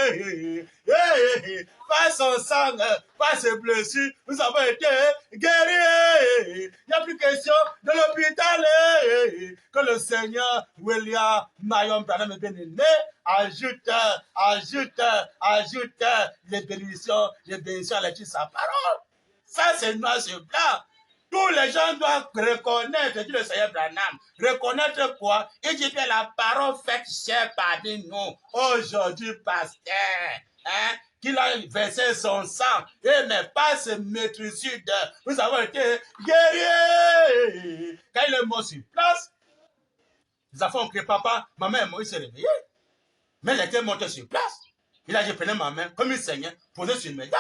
B: par son sang, par ses blessures, nous avons été guéris. Il n'y a plus question de l'hôpital. Que le Seigneur William Marion Branham est bien-aimé. Ajoute les bénédictions à l'étude de sa parole. Ça, c'est noir sur blanc. Tous les gens doivent reconnaître, dit le Seigneur Branham, reconnaître quoi? Il dit que la parole faite chère parmi nous, aujourd'hui, pasteur, hein, qu'il a versé son sang, et mais pas ce maîtriside. Nous avons été guéris. Quand il est mort sur place, les enfants ont crié, papa, maman est morte, il s'est réveillé. Mais il était monté sur place. Il a dit, prenez ma main, comme il saignait, posez sur mes dents.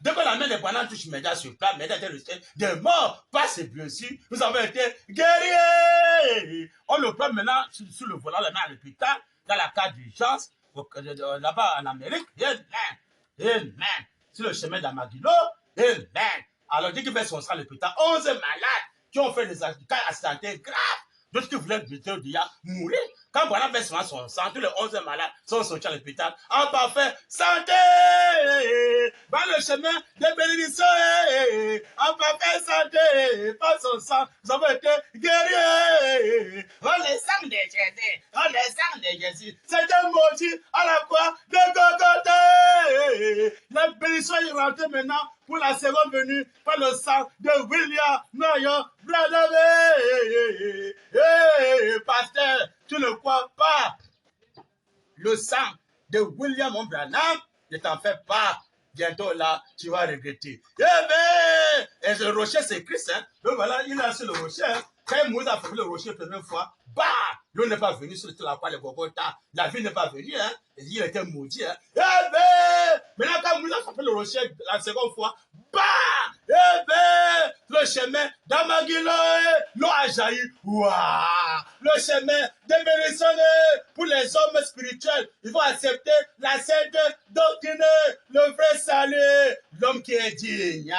B: Dès que la main des Branham touche Média sur place, Média était resté de mort par ses blessures. Nous avons été guéris. On le prend maintenant sur le volant, le met à l'hôpital, dans la carte d'urgence, là-bas en Amérique. Amen. Sur le chemin d'Amagilo. Amen. Alors, dès qu'il fait son sang à l'hôpital, 11 malades qui ont fait des cas accidentés graves. D'autres qui voulaient déjà mourir. Quand Branham fait son sang, tous les 11 malades sont sortis à l'hôpital en parfaite santé. Dans le chemin de bénédiction, en parfaite santé, par son sang, nous avons été guéris. Oh, le sang de Jésus, oh, le sang de Jésus, c'était maudit à la croix de Golgotha. La bénédiction est rentrée maintenant pour la seconde venue par le sang de William Marion Branham. Pasteur, tu ne crois pas le sang de William Branham? Ne t'en fais pas. Bientôt là, tu vas regretter. Et le rocher, c'est Christ. Hein? Donc voilà, il est sur le rocher. Hein? Quand Moïse a fait le rocher la première fois, bah, l'eau n'est pas venue sur la croix de Golgotha. La vie n'est pas venue. Hein? Il était maudit. Hein? Maintenant, quand Moïse a fait le rocher la seconde fois, bah, le chemin d'Amagilo, l'eau a jailli. Waouh! Le chemin de bénédiction pour les hommes spirituels. Il faut accepter la sainte doctrine, le vrai salut, l'homme qui est digne.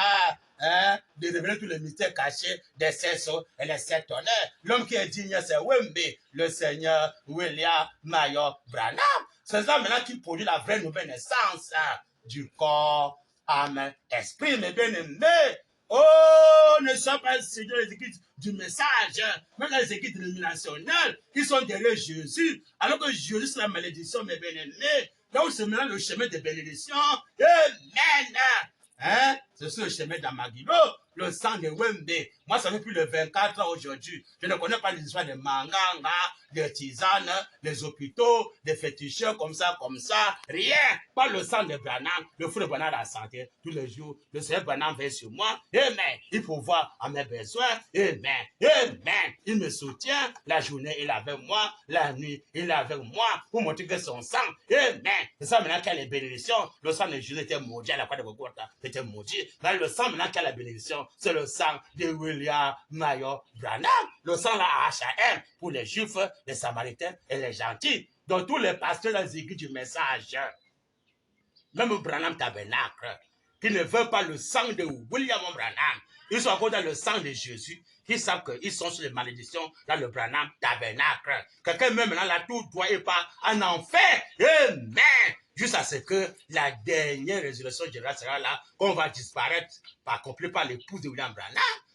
B: Hein, de révéler tous les mystères cachés des 7 sceaux et les 7 honneurs. L'homme qui est digne, c'est Wembe, le Seigneur William Marion Branham. C'est ça maintenant qui produit la vraie nouvelle naissance du corps, âme, esprit, mes bien-aimés. Oh, ne sois pas séduit les églises du message. Même les églises dénominationnelles, ils sont derrière Jésus. Alors que Jésus, c'est la malédiction, mes bien-aimés. Là où se mélange le chemin de bénédiction. Amen. Hein? C'est sur le chemin d'Amagilo, le sang de Wembe. Moi, ça fait plus de 24 ans aujourd'hui. Je ne connais pas les histoires de manganga, des tisanes, des hôpitaux, des féticheurs comme ça. Rien. Pas le sang de Branham. Le fou de Branham a la santé tous les jours. Le Seigneur Branham veille sur moi. Amen. Il faut voir à mes besoins. Amen. Il me soutient. La journée, il est avec moi. La nuit, il est avec moi. Pour montrer que son sang. Amen. C'est ça maintenant qu'il y a les bénédictions. Le sang de Jésus était maudit à la croix de Golgotha. C'était maudit. Mais le sang maintenant qu'il y a la bénédiction, c'est le sang de William Marion Branham. Le sang là à H.A.M. pour les Juifs, les Samaritains et les gentils. Donc tous les pasteurs dans les églises du message, même Branham Tabernacle, qui ne veulent pas le sang de William Branham, ils sont encore dans le sang de Jésus, qui savent qu'ils sont sur les malédictions dans le Branham Tabernacle. Quelqu'un même maintenant là, tout doit et pas en enfer. Amen. Jusqu'à ce que la dernière résurrection générale sera là, qu'on va disparaître, accompli par l'épouse de William Branham.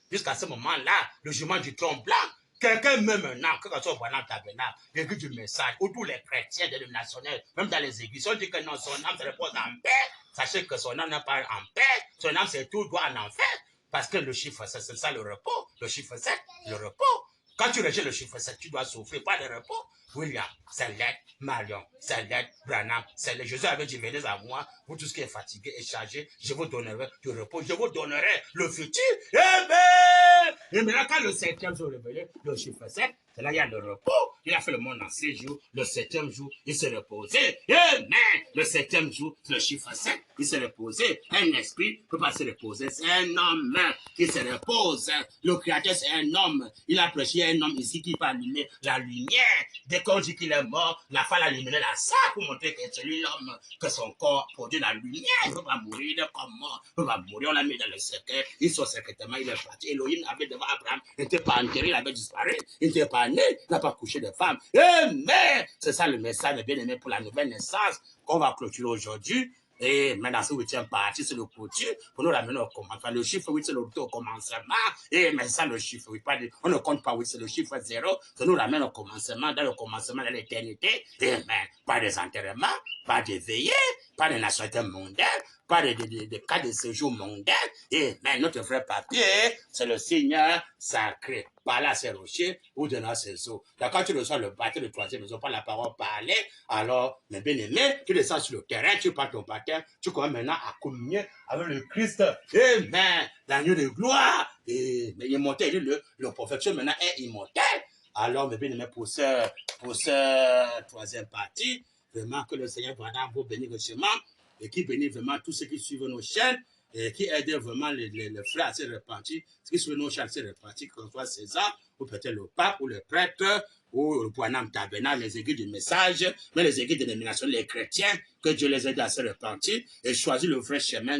B: Jusqu'à ce moment-là, le jugement du trône blanc. Quelqu'un même maintenant, que ce soit Branham Tabernacle, l'église du message, ou tous les chrétiens dénominationnels, même dans les églises, on dit que non, son âme se repose en paix. Sachez que son âme n'est pas en paix, son âme c'est tout droit en enfer. Parce que le chiffre 7, c'est ça le repos. Le chiffre 7, le repos. Quand tu rejettes le chiffre 7, tu dois souffrir, pas de repos. William, c'est l'aide. Marion, c'est l'aide. Branham, c'est l'aide. Jésus avait dit, venez à moi, vous tous qui êtes fatigués et chargés, je vous donnerai du repos, je vous donnerai le futur. Et maintenant, quand le 7e jour révélé, le chiffre 7, c'est là il y a le repos. Il a fait le monde en 6 jours. Le 7e jour, il s'est reposé. Amen. Le 7e jour, c'est le chiffre 7. Il s'est reposé. Un esprit ne peut pas se reposer. C'est un homme qui se repose. Le Créateur, c'est un homme. Il a prêché un homme ici qui peut allumer la lumière. Dès qu'on dit qu'il est mort, la femme a allumé la salle pour montrer que c'est lui l'homme, que son corps produit la lumière. Il ne peut pas mourir de comme mort. Il ne peut pas mourir. On l'a mis dans le cercueil. Il sort secrètement. Il est parti. Elohim avait devant Abraham. Il n'était pas enterré. Il avait disparu. Il n'était pas né. Il n'a pas couché de femme. Amen. C'est ça le message de bien-aimé pour la nouvelle naissance qu'on va clôturer aujourd'hui. Et maintenant, ce 8e partie, c'est le couture pour nous ramener au commencement. Le chiffre 8, c'est le retour au commencement. Et mais ça, le chiffre 8, on ne compte pas 8, c'est le chiffre 0. Ça nous ramène au commencement, dans le commencement de l'éternité. Et mais pas des enterrements, pas de veillées, pas de nationalité mondaine, pas de cas de séjour mondain. Et mais notre vrai papier, c'est le Seigneur sacré. Par là, c'est rocher ou de là, c'est eaux. Quand tu reçois le baptême de troisième, ils n'ont pas la parole parlée. Alors, mes bien-aimés, tu descends sur le terrain, tu prends ton baptême, tu commences maintenant à communier avec le Christ. Amen. L'agneau de gloire. Et mais immortel, le prophète maintenant est immortel. Alors, mes bien-aimés, pour ce troisième partie, vraiment que le Seigneur vraiment vous bénisse richement et qui bénit vraiment tous ceux qui suivent nos chaînes et qui aident vraiment les frères à se repentir, ceux qui suivent nos chaînes à se repentir, que ce soit César, ou peut-être le pape, ou le prêtre, ou le Poinam Tabernacle, les églises du message, mais les églises de dénomination, les chrétiens, que Dieu les aide à se repentir et choisir le vrai chemin.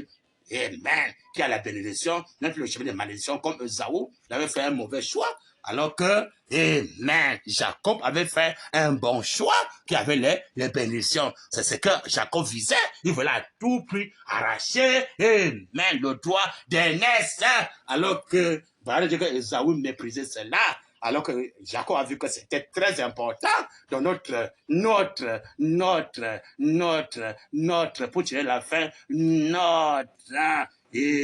B: Amen. Qui a la bénédiction, même le chemin de malédiction, comme Esaü, il avait fait un mauvais choix. Alors que, amen, Jacob avait fait un bon choix qui avait les bénédictions. C'est ce que Jacob visait. Il voulait à tout prix arracher, amen, le doigt d'Ernest. Alors que, voilà, que Esaü méprisait cela. Alors que Jacob a vu que c'était très important dans notre, pour tirer la fin, notre,